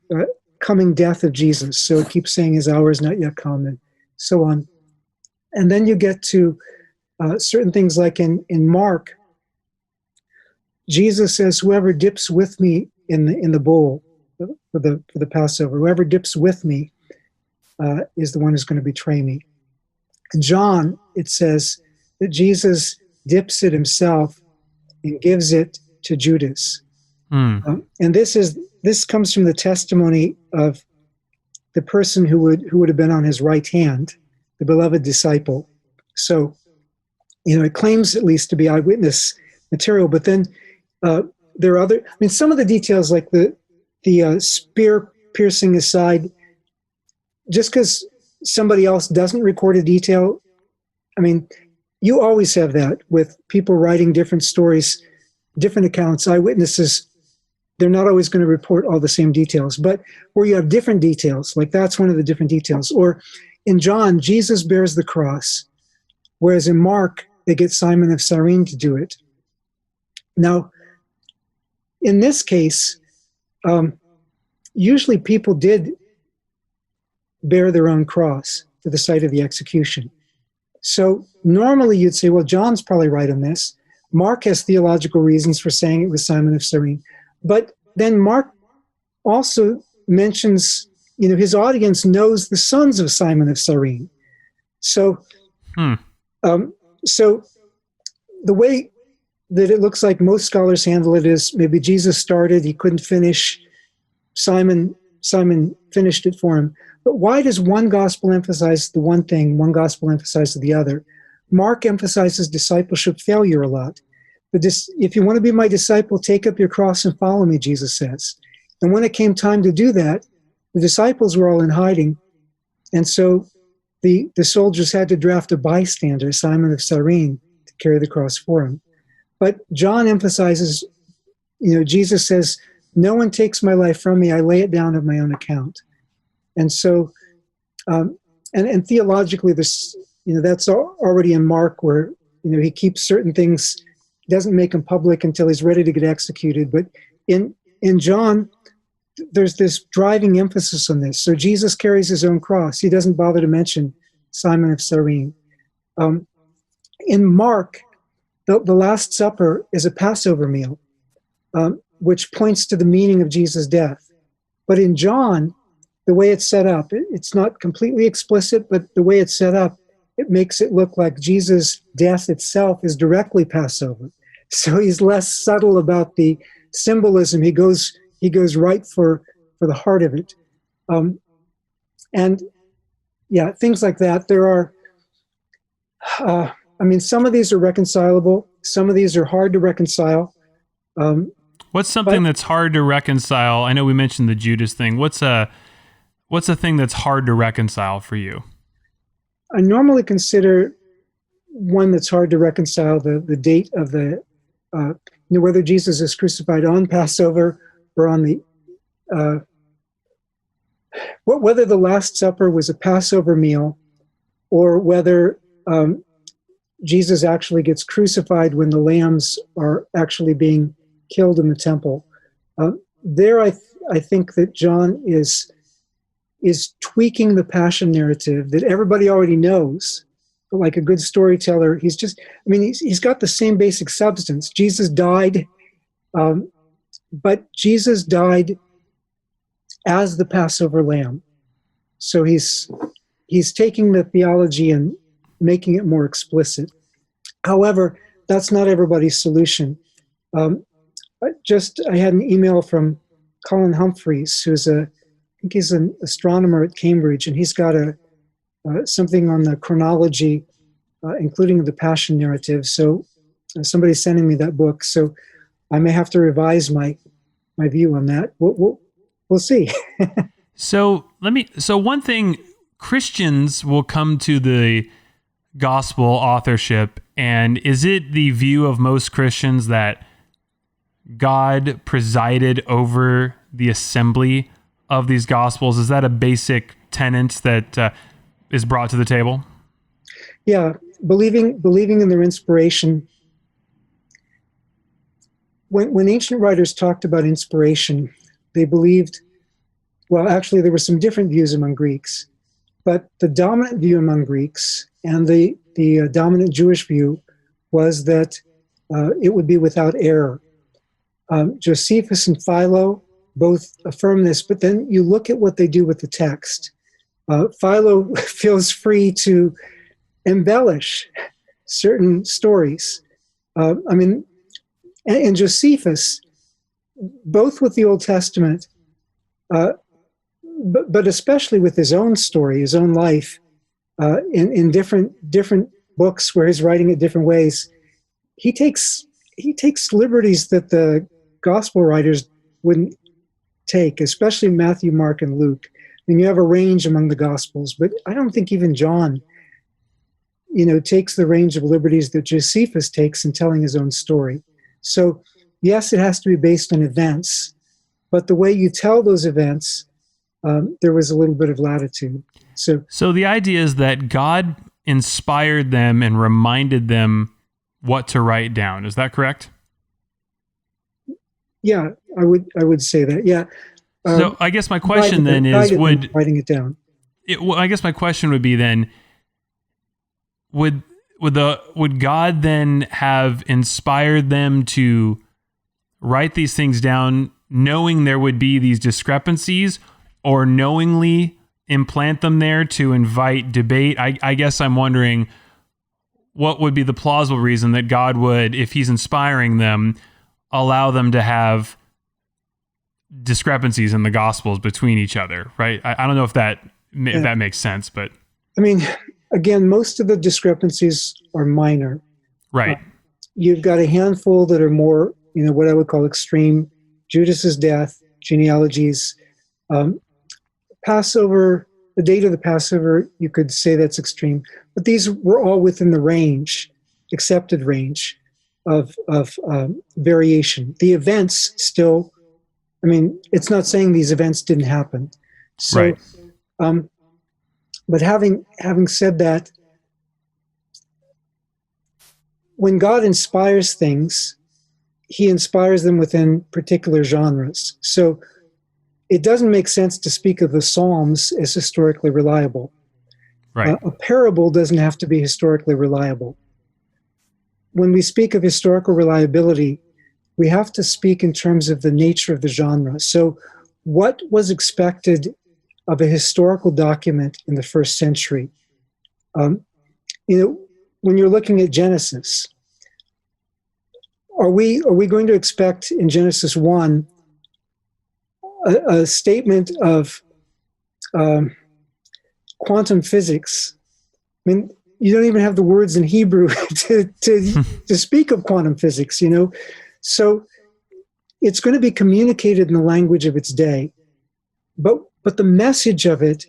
coming death of Jesus. So it keeps saying his hour is not yet come, and so on. And then you get to certain things like in Mark, Jesus says, "Whoever dips with me in the bowl for the Passover, whoever dips with me is the one who's going to betray me." In John, it says that Jesus dips it himself and gives it to Judas. And this comes from the testimony of the person who would have been on his right hand, the beloved disciple. So, it claims at least to be eyewitness material, but then there are other. Some of the details, like the spear piercing his side, just because somebody else doesn't record a detail. You always have that with people writing different stories, different accounts, eyewitnesses. They're not always going to report all the same details, but where you have different details, like that's one of the different details. Or in John, Jesus bears the cross, whereas in Mark, they get Simon of Cyrene to do it. Now, in this case, usually people did bear their own cross to the site of the execution. So normally you'd say, well, John's probably right on this. Mark has theological reasons for saying it was Simon of Cyrene. But then Mark also mentions, his audience knows the sons of Simon of Cyrene. So, so the way that it looks like most scholars handle it is maybe Jesus started, he couldn't finish, Simon finished it for him. But why does one gospel emphasize the one thing, one gospel emphasize the other? Mark emphasizes discipleship failure a lot. If you want to be my disciple, take up your cross and follow me, Jesus says. And when it came time to do that, the disciples were all in hiding. And so the soldiers had to draft a bystander, Simon of Cyrene, to carry the cross for him. But John emphasizes, Jesus says, "No one takes my life from me. I lay it down of my own account." And so, and theologically, this, that's already in Mark, where, he keeps certain things, doesn't make them public until he's ready to get executed. But in John, there's this driving emphasis on this. So Jesus carries his own cross. He doesn't bother to mention Simon of Cyrene. In Mark, the Last Supper is a Passover meal, which points to the meaning of Jesus' death. But in John, the way it's set up, it's not completely explicit, but the way it's set up, it makes it look like Jesus' death itself is directly Passover. So he's less subtle about the symbolism. He goes right for the heart of it. And yeah, things like that. There are, some of these are reconcilable. Some of these are hard to reconcile. What's something that's hard to reconcile? I know we mentioned the Judas thing. What's a thing that's hard to reconcile for you? I normally consider one that's hard to reconcile the date of the, whether Jesus is crucified on Passover or on the, whether the Last Supper was a Passover meal, or whether Jesus actually gets crucified when the lambs are actually being killed in the temple. There, I think that John is tweaking the passion narrative that everybody already knows. But like a good storyteller, he's got the same basic substance. Jesus died, but Jesus died as the Passover lamb. So he's taking the theology and making it more explicit. However, that's not everybody's solution. I had an email from Colin Humphreys, who's I think he's an astronomer at Cambridge, and he's got something on the chronology, including the Passion narrative. So somebody's sending me that book, so I may have to revise my view on that. We'll see. So one thing, Christians will come to the gospel authorship, and is it the view of most Christians that God presided over the assembly of these gospels? Is that a basic tenet that is brought to the table? Yeah, believing in their inspiration. When ancient writers talked about inspiration, they believed, well, actually there were some different views among Greeks. But the dominant view among Greeks and the dominant Jewish view was that it would be without error. Josephus and Philo both affirm this, but then you look at what they do with the text. Philo feels free to embellish certain stories. And Josephus, both with the Old Testament, but especially with his own story, his own life, in different books where he's writing it different ways, he takes liberties that the gospel writers wouldn't take, especially Matthew, Mark, and Luke. I mean, you have a range among the gospels, but I don't think even John, takes the range of liberties that Josephus takes in telling his own story. So, yes, it has to be based on events, but the way you tell those events, there was a little bit of latitude. So the idea is that God inspired them and reminded them what to write down. Is that correct? Yeah, I would say that. Yeah. So I guess my question then is, writing it down? I guess my question would be then, would God then have inspired them to write these things down, knowing there would be these discrepancies, or knowingly implant them there to invite debate? I guess I'm wondering, what would be the plausible reason that God would, if he's inspiring them, allow them to have discrepancies in the Gospels between each other, right? I don't know if that makes sense, but... I mean, again, most of the discrepancies are minor. Right. You've got a handful that are more, what I would call extreme. Judas's death, genealogies, Passover, the date of the Passover, you could say that's extreme. But these were all within the range, accepted range of variation. The events still, it's not saying these events didn't happen. So, right. But having said that, when God inspires things, he inspires them within particular genres. So it doesn't make sense to speak of the Psalms as historically reliable. Right. A parable doesn't have to be historically reliable. When we speak of historical reliability, we have to speak in terms of the nature of the genre. So what was expected of a historical document in the first century? When you're looking at Genesis, are we going to expect in Genesis 1 a statement of quantum physics? You don't even have the words in Hebrew to speak of quantum physics, So it's going to be communicated in the language of its day. But the message of it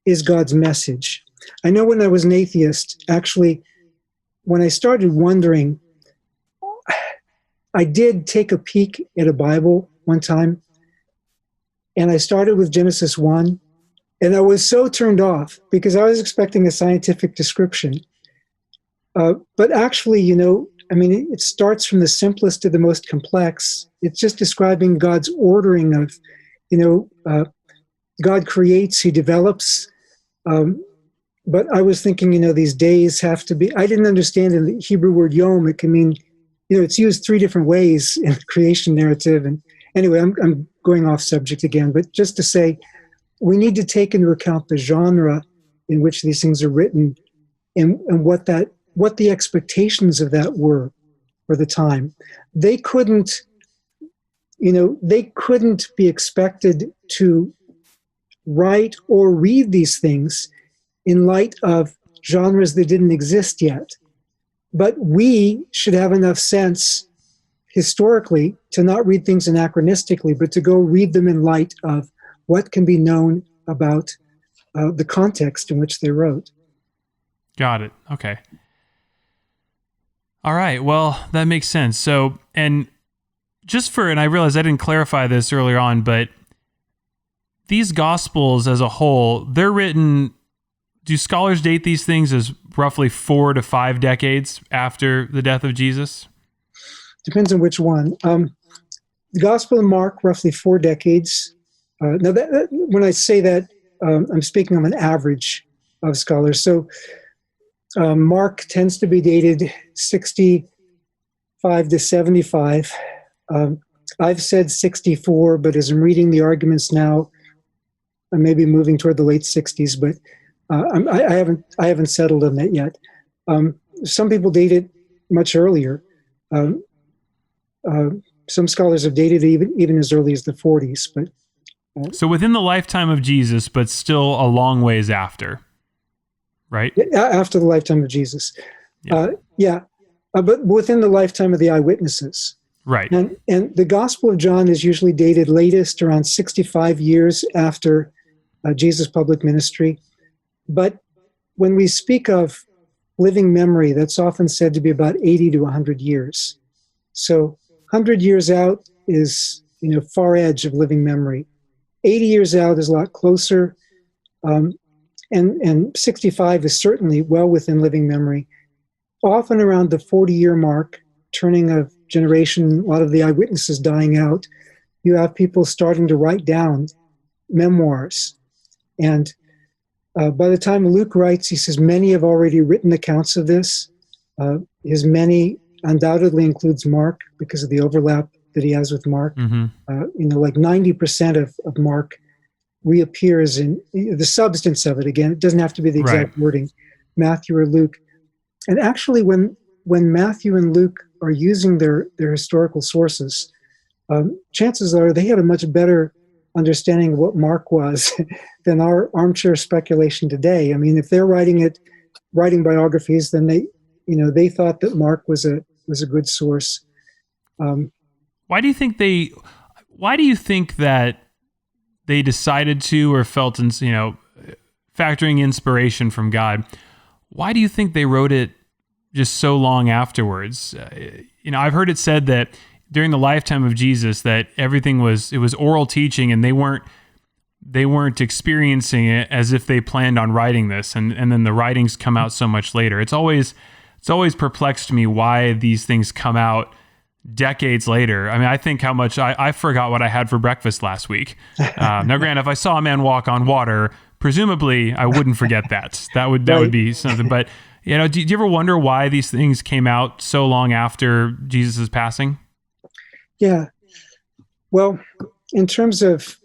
is God's message. I know when I was an atheist, actually, when I started wondering, I did take a peek at a Bible one time, and I started with Genesis 1, and I was so turned off because I was expecting a scientific description. But actually, it starts from the simplest to the most complex. It's just describing God's ordering of, God creates, he develops. But I was thinking, these days have to be, I didn't understand in the Hebrew word yom, it can mean, it's used three different ways in the creation narrative. And anyway, I'm going off subject again, but just to say, we need to take into account the genre in which these things are written and what the expectations of that were for the time. They couldn't be expected to write or read these things in light of genres that didn't exist yet. But we should have enough sense historically to not read things anachronistically, but to go read them in light of what can be known about the context in which they wrote. Got it. Okay. All right. Well, that makes sense. So, and I realized I didn't clarify this earlier on, but these Gospels as a whole, they're written, do scholars date these things as roughly 4 to 5 decades after the death of Jesus? Depends on which one. The Gospel of Mark, roughly 4 decades. Now, when I say that, I'm speaking of an average of scholars. So Mark tends to be dated 65 to 75. I've said 64, but as I'm reading the arguments now, I may be moving toward the late 60s, but I haven't settled on that yet. Some people date it much earlier. Some scholars have dated it even as early as the 40s. But so within the lifetime of Jesus, but still a long ways after, right? After the lifetime of Jesus. But within the lifetime of the eyewitnesses. Right. And the Gospel of John is usually dated latest around 65 years after Jesus' public ministry. But when we speak of living memory, that's often said to be about 80 to 100 years. So 100 years out is, far edge of living memory. 80 years out is a lot closer. And 65 is certainly well within living memory. Often around the 40-year mark, turning of generation, a lot of the eyewitnesses dying out, you have people starting to write down memoirs. And by the time Luke writes, he says many have already written accounts of this. His many undoubtedly includes Mark because of the overlap that he has with Mark. Mm-hmm. Like 90% of Mark reappears in the substance of it. Again, it doesn't have to be the exact wording, Matthew or Luke. And actually, when Matthew and Luke are using their historical sources, chances are they had a much better understanding of what Mark was than our armchair speculation today. I mean, if they're writing biographies, then they thought that Mark was a good source. Why do you think that they decided to, or felt, factoring inspiration from God? Why do you think they wrote it just so long afterwards? I've heard it said that during the lifetime of Jesus, that everything was oral teaching, and they weren't experiencing it as if they planned on writing this, and then the writings come out so much later. It's always perplexed me why these things come out decades later. I mean, I think how much I forgot what I had for breakfast last week. Now, granted, if I saw a man walk on water, presumably I wouldn't forget that. That would be something. But do you ever wonder why these things came out so long after Jesus' passing? Yeah. Well, in terms of,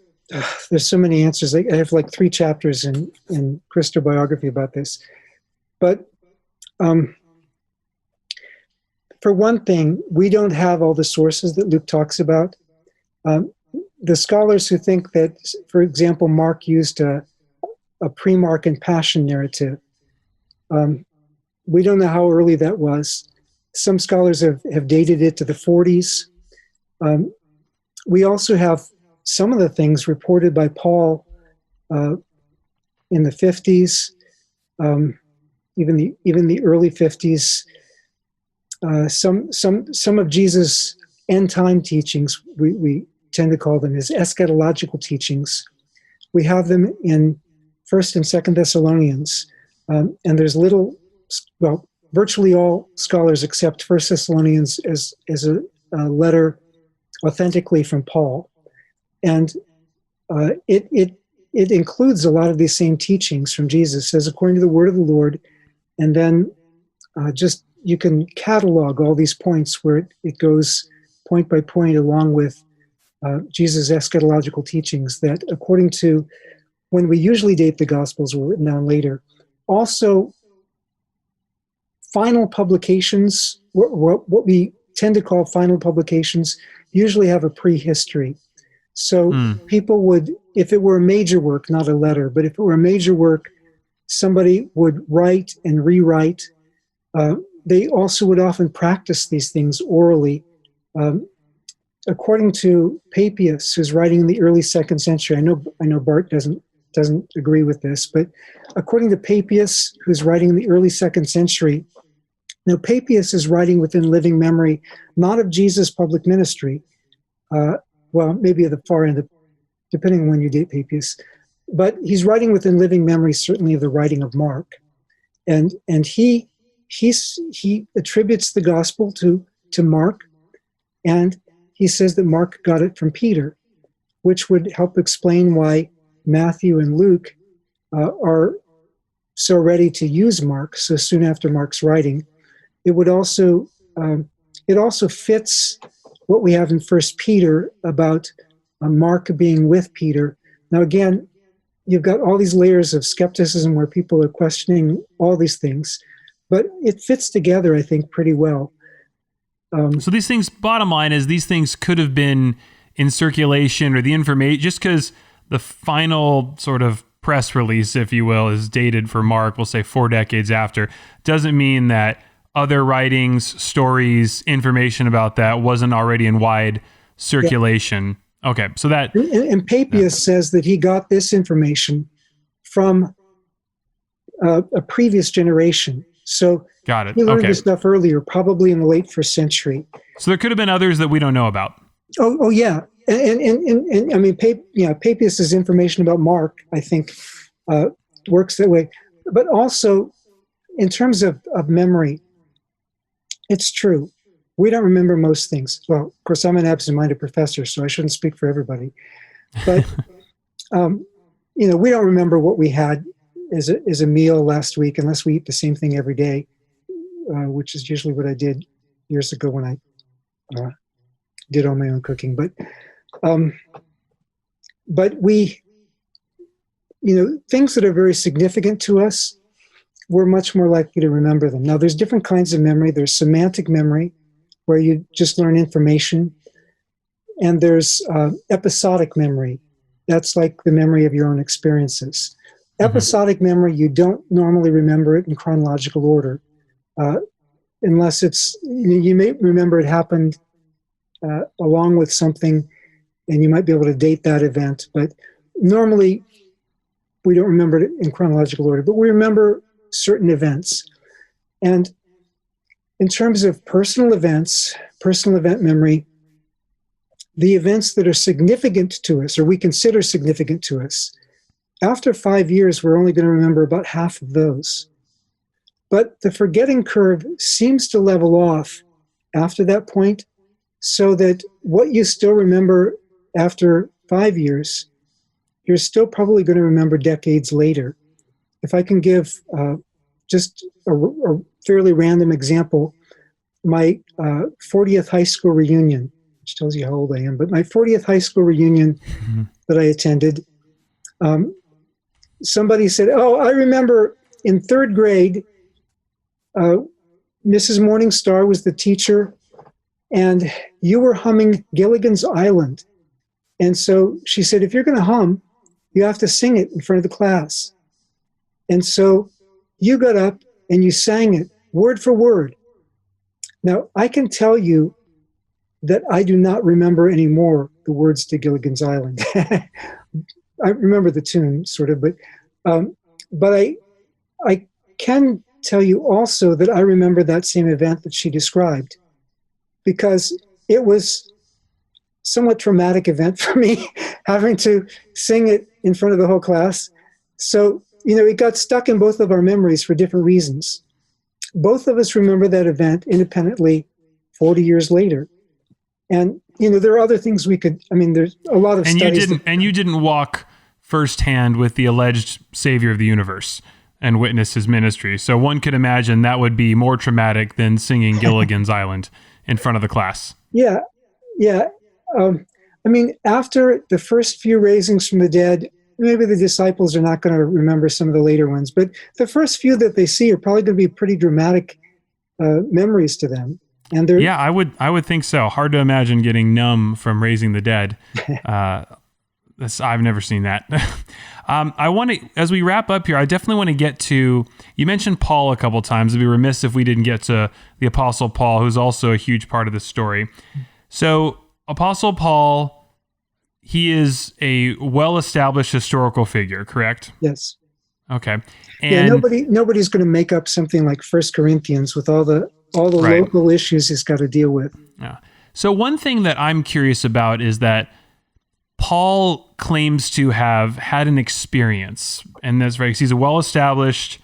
there's so many answers. I have like 3 chapters in Christo biography about this. But for one thing, we don't have all the sources that Luke talks about. The scholars who think that, for example, Mark used a pre-Mark and Passion narrative, we don't know how early that was. Some scholars have dated it to the 40s. We also have some of the things reported by Paul in the 50s, even the early 50s. Some of Jesus' end time teachings, we tend to call them his eschatological teachings. We have them in 1st and 2nd Thessalonians, and there's virtually all scholars accept 1st Thessalonians as a letter authentically from Paul, and it includes a lot of these same teachings from Jesus. It says according to the word of the Lord, and then you can catalog all these points where it goes point by point along with Jesus' eschatological teachings that, according to when we usually date the Gospels, were written down later. Also, final publications, what we tend to call final publications, usually have a prehistory. So people would, if it were a major work, not a letter, but if it were a major work, somebody would write and rewrite. They also would often practice these things orally. According to Papias, who's writing in the early 2nd century, I know Bart doesn't agree with this, but according to Papias, who's writing in the early 2nd century, now Papias is writing within living memory, not of Jesus' public ministry, maybe at the far end, depending on when you date Papias, but he's writing within living memory, certainly of the writing of Mark, and he attributes the gospel to Mark, and he says that Mark got it from Peter, which would help explain why Matthew and Luke are so ready to use Mark so soon after Mark's writing. It would also it also fits what we have in First Peter about Mark being with Peter. Now again, you've got all these layers of skepticism where people are questioning all these things, but it fits together, I think, pretty well. So these things, bottom line is, these things could have been in circulation, or the information, just because the final sort of press release, if you will, is dated for Mark, we'll say 4 decades after, doesn't mean that other writings, stories, information about that wasn't already in wide circulation. Yeah. Okay, so that... And Papias says that he got this information from a previous generation. So got it. He learned this stuff earlier, probably in the late 1st century. So there could have been others that we don't know about. Oh yeah. And I mean, Papias's information about Mark, I think, works that way. But also, in terms of memory, it's true. We don't remember most things. Well, of course, I'm an absent-minded professor, so I shouldn't speak for everybody. But, we don't remember what we had as a meal last week unless we eat the same thing every day, which is usually what I did years ago when I did all my own cooking. But we, things that are very significant to us, we're much more likely to remember them. Now, there's different kinds of memory. There's semantic memory, where you just learn information. And there's episodic memory. That's like the memory of your own experiences. Mm-hmm. Episodic memory, you don't normally remember it in chronological order, unless you may remember it happened along with something, and you might be able to date that event. But normally, we don't remember it in chronological order, but we remember certain events. And in terms of personal event memory, the events that are significant to us, or we consider significant to us, after 5 years, we're only going to remember about half of those. But the forgetting curve seems to level off after that point, so that what you still remember after 5 years, you're still probably going to remember decades later. If I can give just a fairly random example, my 40th high school reunion, which tells you how old I am, but my 40th high school reunion that I attended, somebody said, "Oh, I remember in 3rd grade, Mrs. Morningstar was the teacher, and you were humming Gilligan's Island. And so she said, if you're going to hum, you have to sing it in front of the class. And so you got up and you sang it word for word." Now, I can tell you that I do not remember anymore the words to Gilligan's Island. I remember the tune, sort of, but I can tell you also that I remember that same event that she described, because it was somewhat traumatic event for me, having to sing it in front of the whole class. So, it got stuck in both of our memories for different reasons. Both of us remember that event independently 40 years later. And, there are other things there's a lot of studies. And you didn't walk firsthand with the alleged savior of the universe and witness his ministry. So one could imagine that would be more traumatic than singing Gilligan's Island in front of the class. Yeah. After the first few raisings from the dead, maybe the disciples are not going to remember some of the later ones, but the first few that they see are probably going to be pretty dramatic memories to them. And yeah, I would think so. Hard to imagine getting numb from raising the dead. I've never seen that. I want to, as we wrap up here, I definitely want to get to, you mentioned Paul a couple times. It'd be remiss if we didn't get to the Apostle Paul, who's also a huge part of this story. So Apostle Paul, he is a well-established historical figure, correct? Yes. Okay. And nobody's going to make up something like 1 Corinthians with all the right. Local issues he's got to deal with. Yeah. So one thing that I'm curious about is that Paul claims to have had an experience, and that's right, because he's a well-established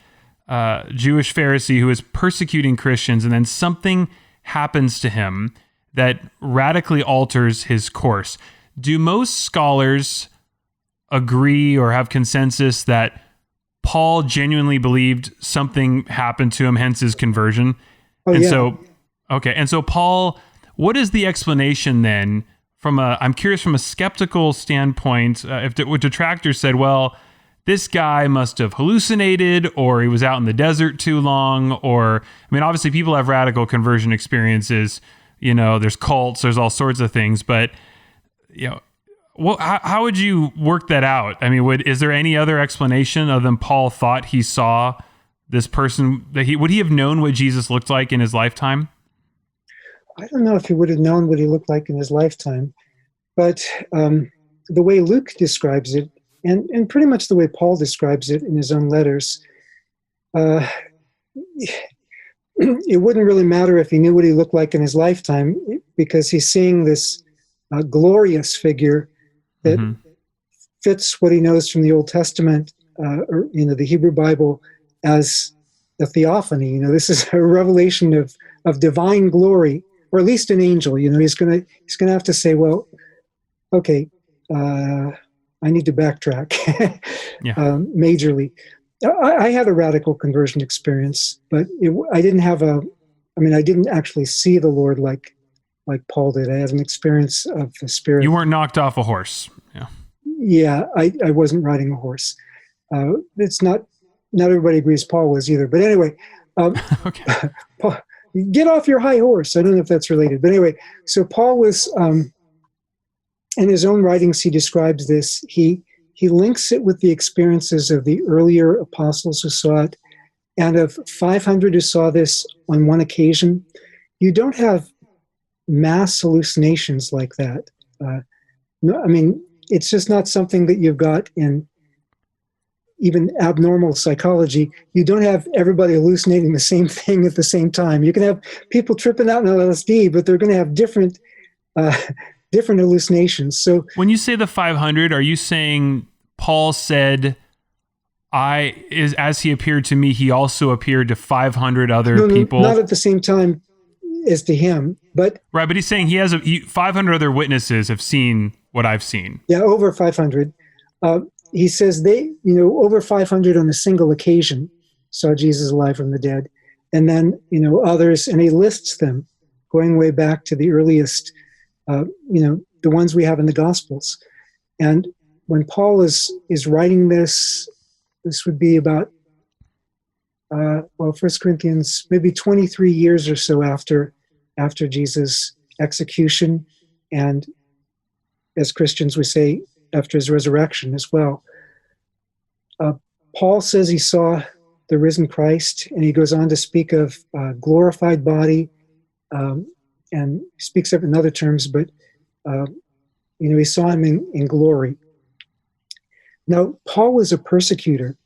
Jewish Pharisee who is persecuting Christians, and then something happens to him that radically alters his course. Do most scholars agree or have consensus that Paul genuinely believed something happened to him, hence his conversion. Oh, and yeah. so Paul, what is the explanation then I'm curious from a skeptical standpoint, if detractors said, well, this guy must have hallucinated, or he was out in the desert too long, or, I mean, obviously people have radical conversion experiences, there's cults, there's all sorts of things, but, how would you work that out? I mean, is there any other explanation other than Paul thought he saw this person, would he have known what Jesus looked like in his lifetime? I don't know if he would have known what he looked like in his lifetime, but the way Luke describes it, and pretty much the way Paul describes it in his own letters, it wouldn't really matter if he knew what he looked like in his lifetime, because he's seeing this glorious figure that fits what he knows from the Old Testament, or the Hebrew Bible, as a theophany. This is a revelation of divine glory, or at least an angel. He's gonna have to say, well, okay, I need to backtrack majorly. I had a radical conversion experience, but I didn't actually see the Lord like Paul did. I had an experience of the Spirit. You weren't knocked off a horse. Yeah. Yeah, I wasn't riding a horse. It's not everybody agrees Paul was either. But anyway, okay. Paul, get off your high horse. I don't know if that's related. But anyway, so Paul was, in his own writings, he describes this. He links it with the experiences of the earlier apostles who saw it, and of 500 who saw this on one occasion. You don't have mass hallucinations like that. No, I mean, it's just not something that you've got in even abnormal psychology. You don't have everybody hallucinating the same thing at the same time. You can have people tripping out on LSD, but they're going to have different hallucinations. So when you say the 500, are you saying Paul said, as he appeared to me, he also appeared to 500 other people? Not at the same time as to him, but right. But he's saying he has 500 other witnesses have seen what I've seen. Yeah, over 500. He says over 500 on a single occasion saw Jesus alive from the dead, and then others, and he lists them going way back to the earliest, the ones we have in the Gospels. And when Paul is writing this would be about 1 Corinthians, maybe 23 years or so after Jesus' execution, and as Christians we say after his resurrection as well. Paul says he saw the risen Christ, and he goes on to speak of glorified body, and speaks of it in other terms, but he saw him in glory. Now, Paul was a persecutor.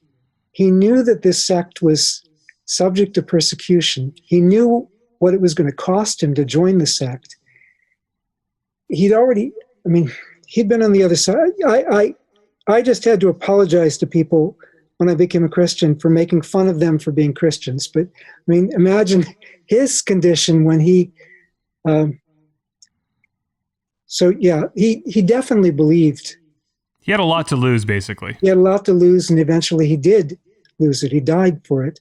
He knew that this sect was subject to persecution. He knew what it was going to cost him to join the sect. He'd been on the other side. I just had to apologize to people when I became a Christian for making fun of them for being Christians. But imagine his condition when he. He definitely believed. He had a lot to lose, basically. He had a lot to lose, and eventually he did lose it. He died for it.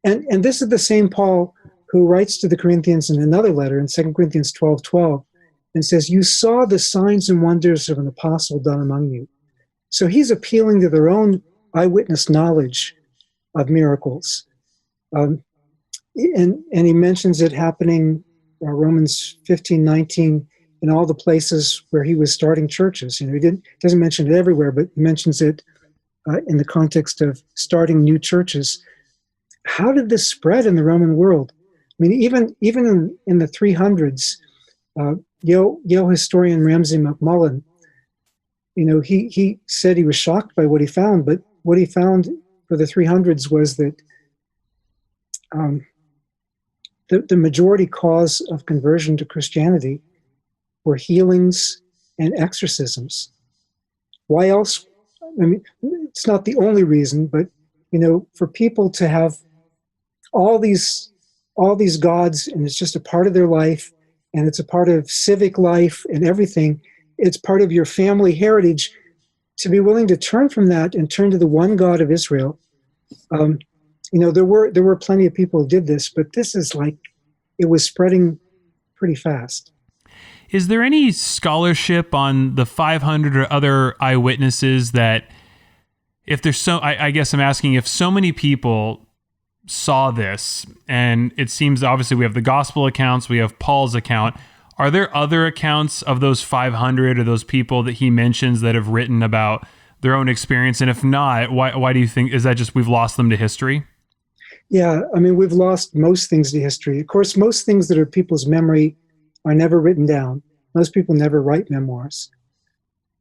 And this is the same Paul who writes to the Corinthians in another letter in 2 Corinthians 12:12, and says, "You saw the signs and wonders of an apostle done among you." So he's appealing to their own eyewitness knowledge of miracles. And he mentions it happening, Romans 15:19, in all the places where he was starting churches. He doesn't mention it everywhere, but he mentions it in the context of starting new churches. How did this spread in the Roman world? Even in the 300s, Yale historian Ramsay MacMullen, he said he was shocked by what he found, but what he found for the 300s was that the majority cause of conversion to Christianity were healings and exorcisms. Why else? It's not the only reason, but for people to have all these gods, and it's just a part of their life, and it's a part of civic life and everything. It's part of your family heritage. To be willing to turn from that and turn to the one God of Israel, There were plenty of people who did this, but this is like, it was spreading pretty fast. Is there any scholarship on the 500 or other eyewitnesses that, if there's I guess I'm asking, if so many people saw this, and it seems obviously we have the gospel accounts, we have Paul's account, are there other accounts of those 500 or those people that he mentions that have written about their own experience? And if not, why do you think, is that just we've lost them to history? Yeah, I mean, we've lost most things to history. Of course, most things that are people's memory are never written down. Most people never write memoirs.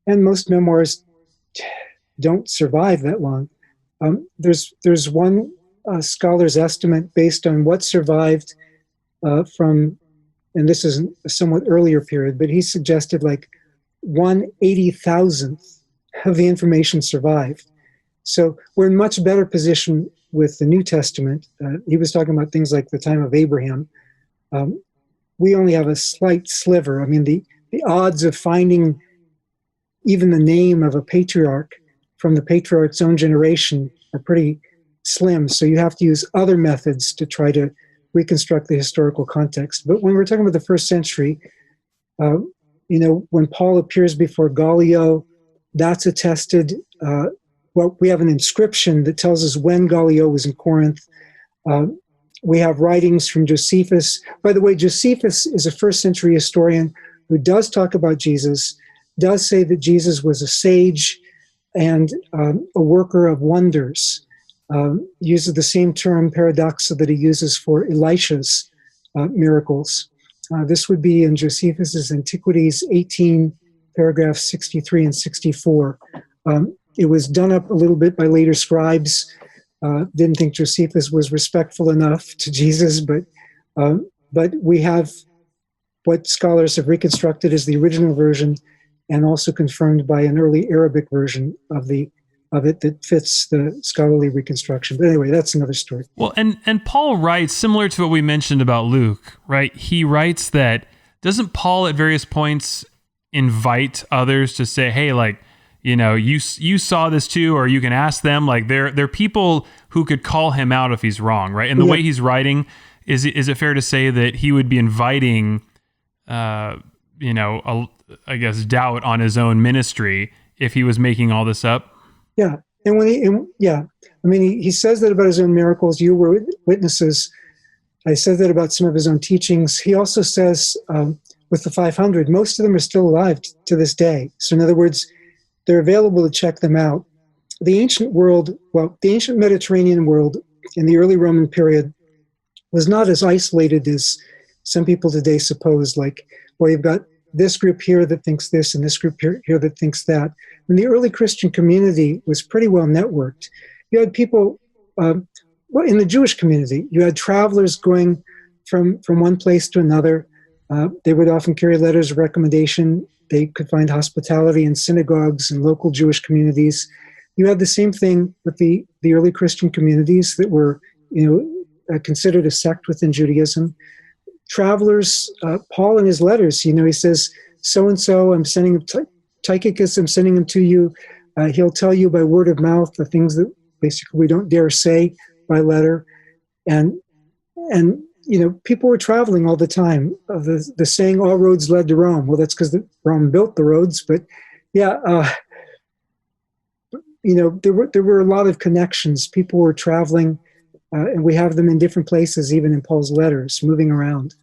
And most memoirs don't survive that long. There's one scholar's estimate based on what survived from, and this is a somewhat earlier period, but he suggested like 1/80,000th of the information survived. So we're in much better position with the New Testament. He was talking about things like the time of Abraham. We only have a slight sliver. I mean, the odds of finding even the name of a patriarch from the patriarch's own generation are pretty slim. So you have to use other methods to try to reconstruct the historical context. But when we're talking about the first century, when Paul appears before Gallio, that's attested. We have an inscription that tells us when Gallio was in Corinth. We have writings from Josephus. By the way, Josephus is a first century historian who does talk about Jesus, does say that Jesus was a sage and a worker of wonders. Uses the same term, paradoxa, that he uses for Elisha's miracles. This would be in Josephus's Antiquities 18, paragraphs 63 and 64. It was done up a little bit by later scribes. Didn't think Josephus was respectful enough to Jesus, but we have what scholars have reconstructed as the original version, and also confirmed by an early Arabic version of it that fits the scholarly reconstruction. But anyway, that's another story. Well, and Paul writes, similar to what we mentioned about Luke, right? He writes that, doesn't Paul at various points invite others to say, hey, like, you saw this too, or you can ask them. Like, they're people who could call him out if he's wrong, right? And the way he's writing, is it fair to say that he would be inviting, I guess, doubt on his own ministry if he was making all this up? Yeah, and he says that about his own miracles. You were witnesses. I said that about some of his own teachings. He also says with the 500, most of them are still alive to this day. So in other words, they're available to check them out. The ancient Mediterranean world in the early Roman period was not as isolated as some people today suppose. Like, well, you've got this group here that thinks this and this group here that thinks that. And the early Christian community was pretty well networked. You had people, in the Jewish community, you had travelers going from one place to another. They would often carry letters of recommendation. They could find hospitality in synagogues and local Jewish communities. You had the same thing with the early Christian communities that were, considered a sect within Judaism. Travelers, Paul in his letters, he says, so-and-so, I'm sending him, Tychicus, I'm sending him to you. He'll tell you by word of mouth the things that basically we don't dare say by letter. And people were traveling all the time. The saying, all roads led to Rome. Well, that's because Rome built the roads. But yeah, there were a lot of connections. People were traveling, and we have them in different places, even in Paul's letters, moving around.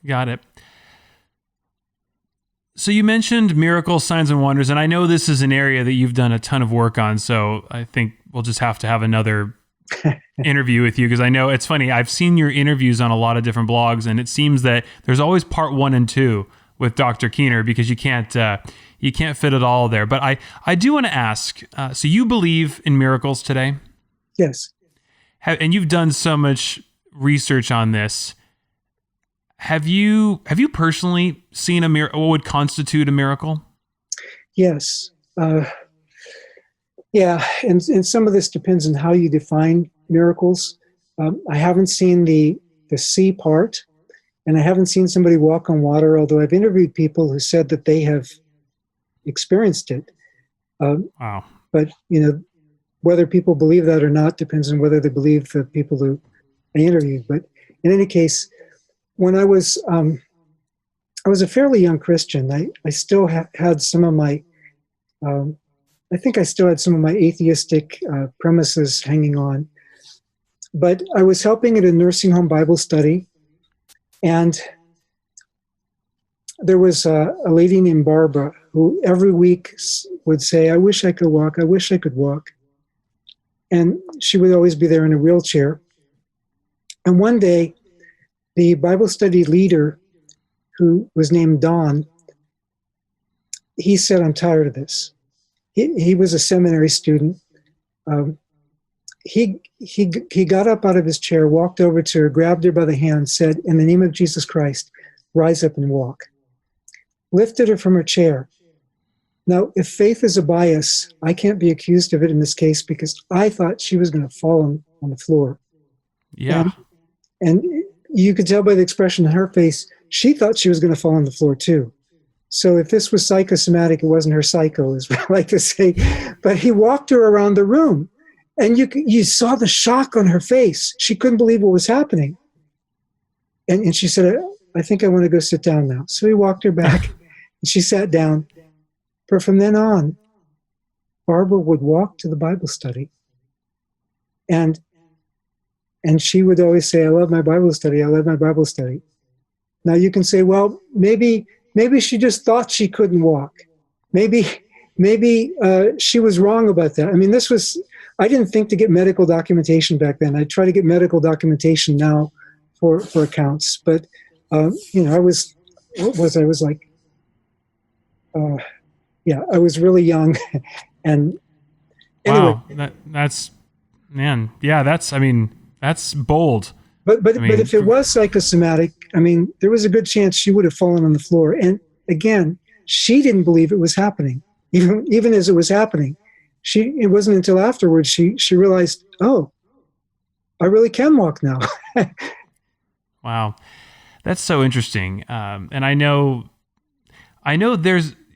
Got it. So you mentioned miracles, signs, and wonders, and I know this is an area that you've done a ton of work on, so I think we'll just have to have another interview with you, because I know it's funny. I've seen your interviews on a lot of different blogs, and it seems that there's always part 1 and 2 with Dr. Keener, because you can't fit it all there. But I do want to ask, so you believe in miracles today? Yes. And you've done so much research on this. Have you personally seen a miracle? What would constitute a miracle? Yes. And some of this depends on how you define miracles. I haven't seen the see part, and I haven't seen somebody walk on water, although I've interviewed people who said that they have experienced it. Wow. But, whether people believe that or not depends on whether they believe the people who I interviewed. But in any case, when I was a fairly young Christian. I still had some of my, I think I still had some of my atheistic premises hanging on. But I was helping at a nursing home Bible study, and there was a lady named Barbara who every week would say, "I wish I could walk, I wish I could walk." And she would always be there in a wheelchair. And one day, the Bible study leader, who was named Don, he said, "I'm tired of this." He was a seminary student. He got up out of his chair, walked over to her, grabbed her by the hand, said, "In the name of Jesus Christ, rise up and walk." Lifted her from her chair. Now, if faith is a bias, I can't be accused of it in this case because I thought she was going to fall on the floor. Yeah. And you could tell by the expression on her face, she thought she was going to fall on the floor too. So if this was psychosomatic, it wasn't her psycho, is what I like to say. But he walked her around the room, and you saw the shock on her face. She couldn't believe what was happening. And she said, "I think I want to go sit down now." So he walked her back, and she sat down. But from then on, Barbara would walk to the Bible study. And she would always say, "I love my Bible study. I love my Bible study." Now you can say, well, maybe she just thought she couldn't walk. Maybe she was wrong about that. I mean, I didn't think to get medical documentation back then. I try to get medical documentation now for accounts. But, I was like, I was really young. And anyway. Wow, that's bold. But if it was psychosomatic, there was a good chance she would have fallen on the floor. And again, she didn't believe it was happening, even as it was happening. It wasn't until afterwards she realized, oh, I really can walk now. Wow, that's so interesting. And I know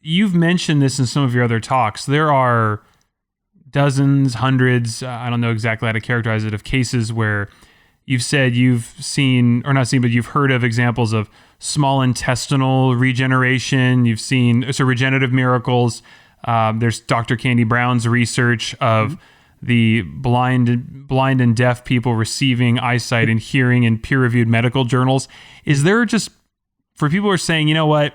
you've mentioned this in some of your other talks. There are dozens, hundreds, I don't know exactly how to characterize it, of cases where you've said you've seen, or not seen, but you've heard of examples of small intestinal regeneration. You've seen regenerative miracles. There's Dr. Candy Brown's research of the blind and deaf people receiving eyesight and hearing in peer-reviewed medical journals. Is there just, for people who are saying, you know what,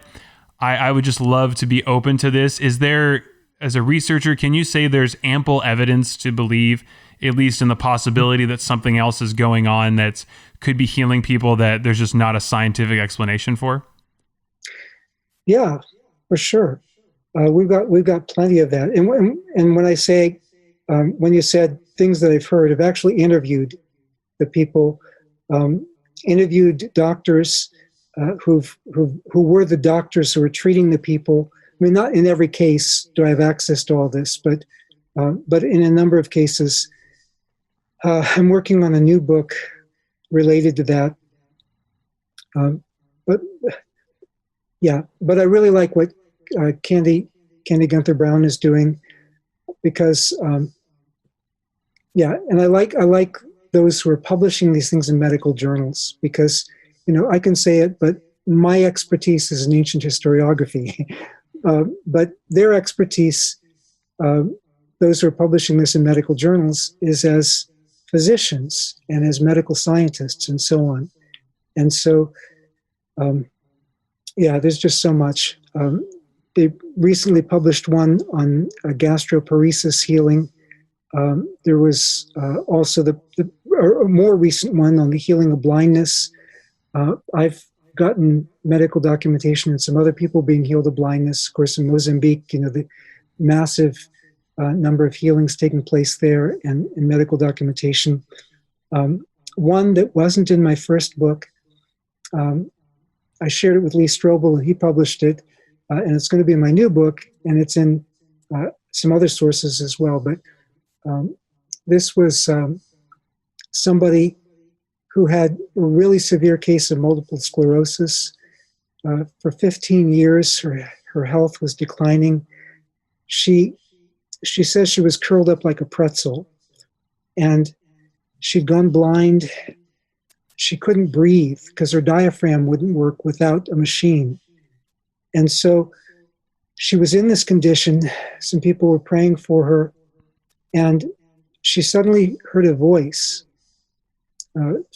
I would just love to be open to this, is there, as a researcher, can you say there's ample evidence to believe, at least in the possibility that something else is going on that could be healing people that there's just not a scientific explanation for? Yeah, for sure. We've got plenty of that. And when I say, when you said things that I've heard, I've actually interviewed the people, interviewed doctors who were the doctors who were treating the people. Not in every case do I have access to all this, but in a number of cases, I'm working on a new book related to that. But I really like what Candy Gunther Brown is doing, because and I like those who are publishing these things in medical journals, because I can say it, but my expertise is in ancient historiography. But their expertise, those who are publishing this in medical journals, is as physicians and as medical scientists and so on. And so, there's just so much. They recently published one on gastroparesis healing. There was also a more recent one on the healing of blindness. I've gotten medical documentation and some other people being healed of blindness. Of course, in Mozambique, the massive number of healings taking place there, and in medical documentation. One that wasn't in my first book, I shared it with Lee Strobel, and he published it, and it's going to be in my new book, and it's in some other sources as well. But this was somebody who had a really severe case of multiple sclerosis. For 15 years, her health was declining. She she says she was curled up like a pretzel, and she'd gone blind. She couldn't breathe because her diaphragm wouldn't work without a machine. And so she was in this condition. Some people were praying for her, and she suddenly heard a voice.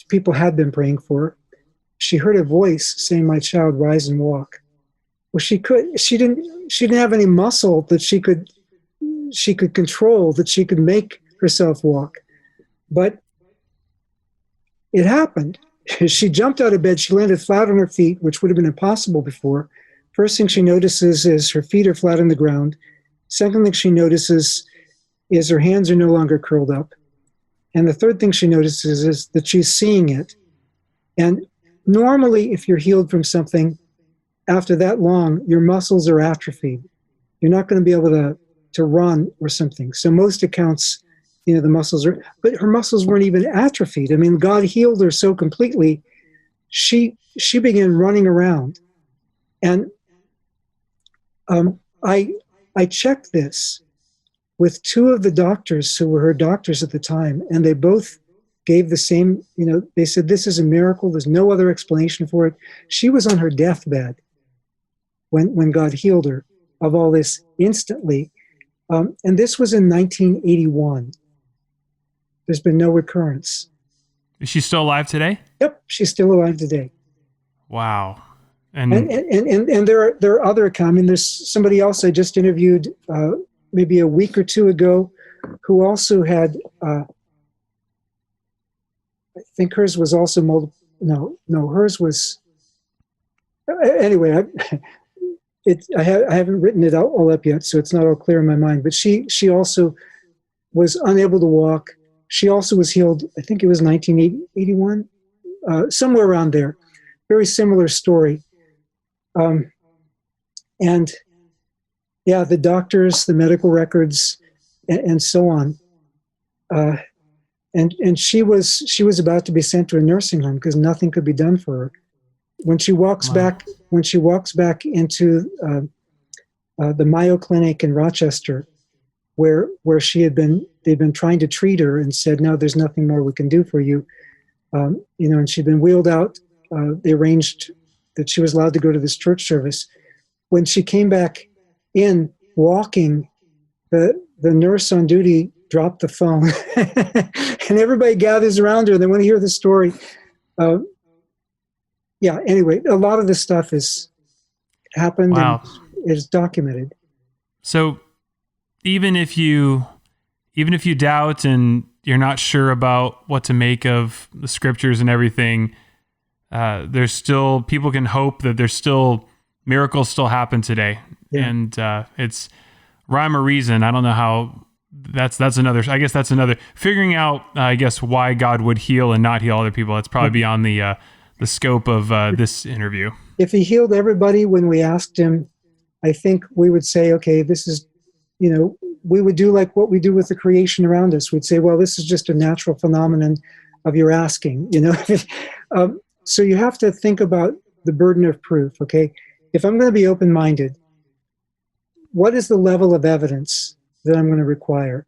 People had been praying for her. She heard a voice saying, "My child, rise and walk." Well, she didn't have any muscle that she could control, that she could make herself walk. But it happened. She jumped out of bed. She landed flat on her feet, which would have been impossible before. First thing she notices is her feet are flat on the ground. Second thing she notices is her hands are no longer curled up. And the third thing she notices is that she's seeing it. And normally, if you're healed from something, after that long, your muscles are atrophied. You're not going to be able to run or something. So most accounts, the muscles are, but her muscles weren't even atrophied. I mean, God healed her so completely, she began running around. And I checked this with two of the doctors who were her doctors at the time, and they both gave the same, they said, this is a miracle. There's no other explanation for it. She was on her deathbed when God healed her of all this instantly. And this was in 1981. There's been no recurrence. Is she still alive today? Yep, she's still alive today. Wow. And there are other accounts. I mean, there's somebody else I just interviewed maybe a week or two ago who also had, I think hers was also hers was, anyway, I haven't written it all up yet, so it's not all clear in my mind. But she also was unable to walk. She also was healed, I think it was 1981, somewhere around there. Very similar story. And yeah, the doctors, the medical records, and so on. And she was about to be sent to a nursing home because nothing could be done for her. When she walks back into the Mayo Clinic in Rochester, where they'd been trying to treat her and said, no, there's nothing more we can do for you. And she'd been wheeled out. They arranged that she was allowed to go to this church service. When she came back in walking, the nurse on duty dropped the phone and everybody gathers around her and they want to hear the story. Anyway, a lot of this stuff has happened. Wow. And is documented. So even if you doubt and you're not sure about what to make of the scriptures and everything, there's still, people can hope that there's still miracles still happen today. Yeah. And it's rhyme or reason. I don't know how that's another, I guess that's another figuring out, why God would heal and not heal other people. That's probably beyond the scope of this interview. If he healed everybody when we asked him, I think we would say, okay, this is, we would do like what we do with the creation around us. We'd say, well, this is just a natural phenomenon of your asking, So you have to think about the burden of proof, okay? If I'm going to be open-minded, what is the level of evidence that I'm going to require?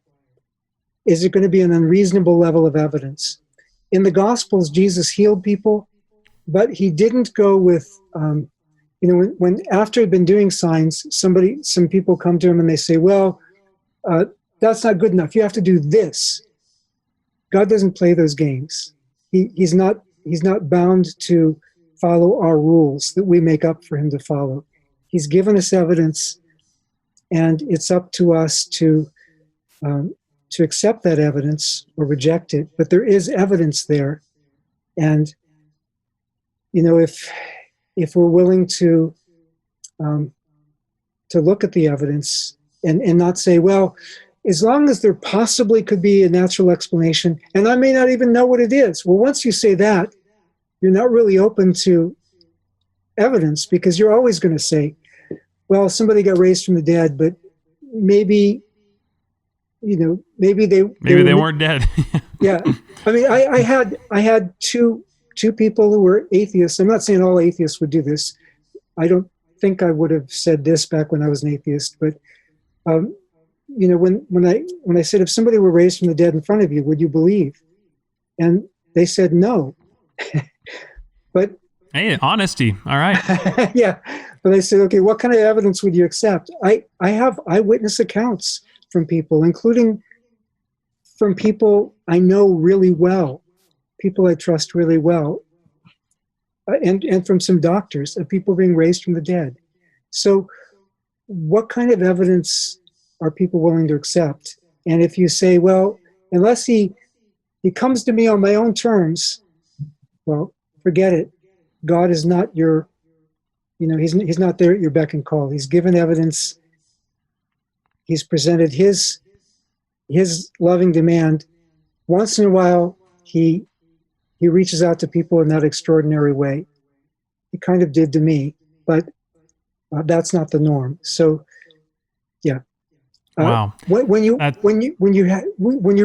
Is it going to be an unreasonable level of evidence? In the Gospels, Jesus healed people, but he didn't go with, when after he'd been doing signs, some people come to him and they say, well, that's not good enough. You have to do this. God doesn't play those games. He's not bound to follow our rules that we make up for him to follow. He's given us evidence, and it's up to us to accept that evidence or reject it. But there is evidence there, and if we're willing to look at the evidence and not say, well, as long as there possibly could be a natural explanation, and I may not even know what it is. Well, once you say that, you're not really open to evidence, because you're always going to say, well, somebody got raised from the dead, but maybe they weren't dead. Yeah. I mean, I had two people who were atheists. I'm not saying all atheists would do this. I don't think I would have said this back when I was an atheiist, but when I said, if somebody were raised from the dead in front of you, would you believe? And they said no. But hey, honesty. All right. yeah. But I said, okay, what kind of evidence would you accept? I have eyewitness accounts from people, including from people I know really well, people I trust really well, and from some doctors of people being raised from the dead. So what kind of evidence are people willing to accept? And if you say, well, unless he comes to me on my own terms, well, forget it. God is not your, he's not there at your beck and call. He's given evidence. He's presented his loving demand. Once in a while, he reaches out to people in that extraordinary way. He kind of did to me, but that's not the norm. So, yeah. Wow. When you're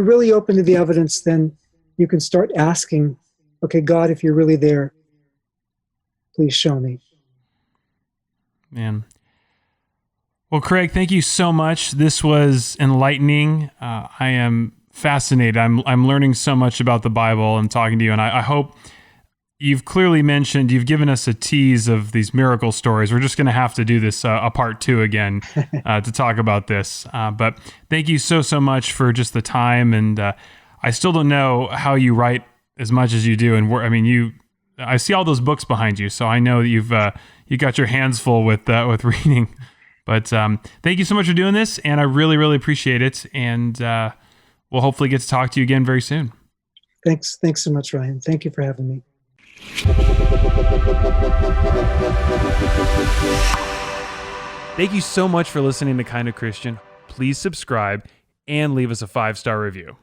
really open to the evidence, then you can start asking, okay, God, if you're really there, please show me. Man. Well, Craig, thank you so much. This was enlightening. I am fascinated. I'm learning so much about the Bible and talking to you, and I hope you've clearly mentioned, you've given us a tease of these miracle stories. We're just going to have to do this a part 2 again to talk about this. But thank you so much for just the time. And I still don't know how you write as much as you do. And I see all those books behind you, so I know that you got your hands full with reading. But thank you so much for doing this, and I really, really appreciate it. And we'll hopefully get to talk to you again very soon. Thanks so much, Ryan. Thank you for having me. Thank you so much for listening to Kind of Christian. Please subscribe and leave us a 5-star review.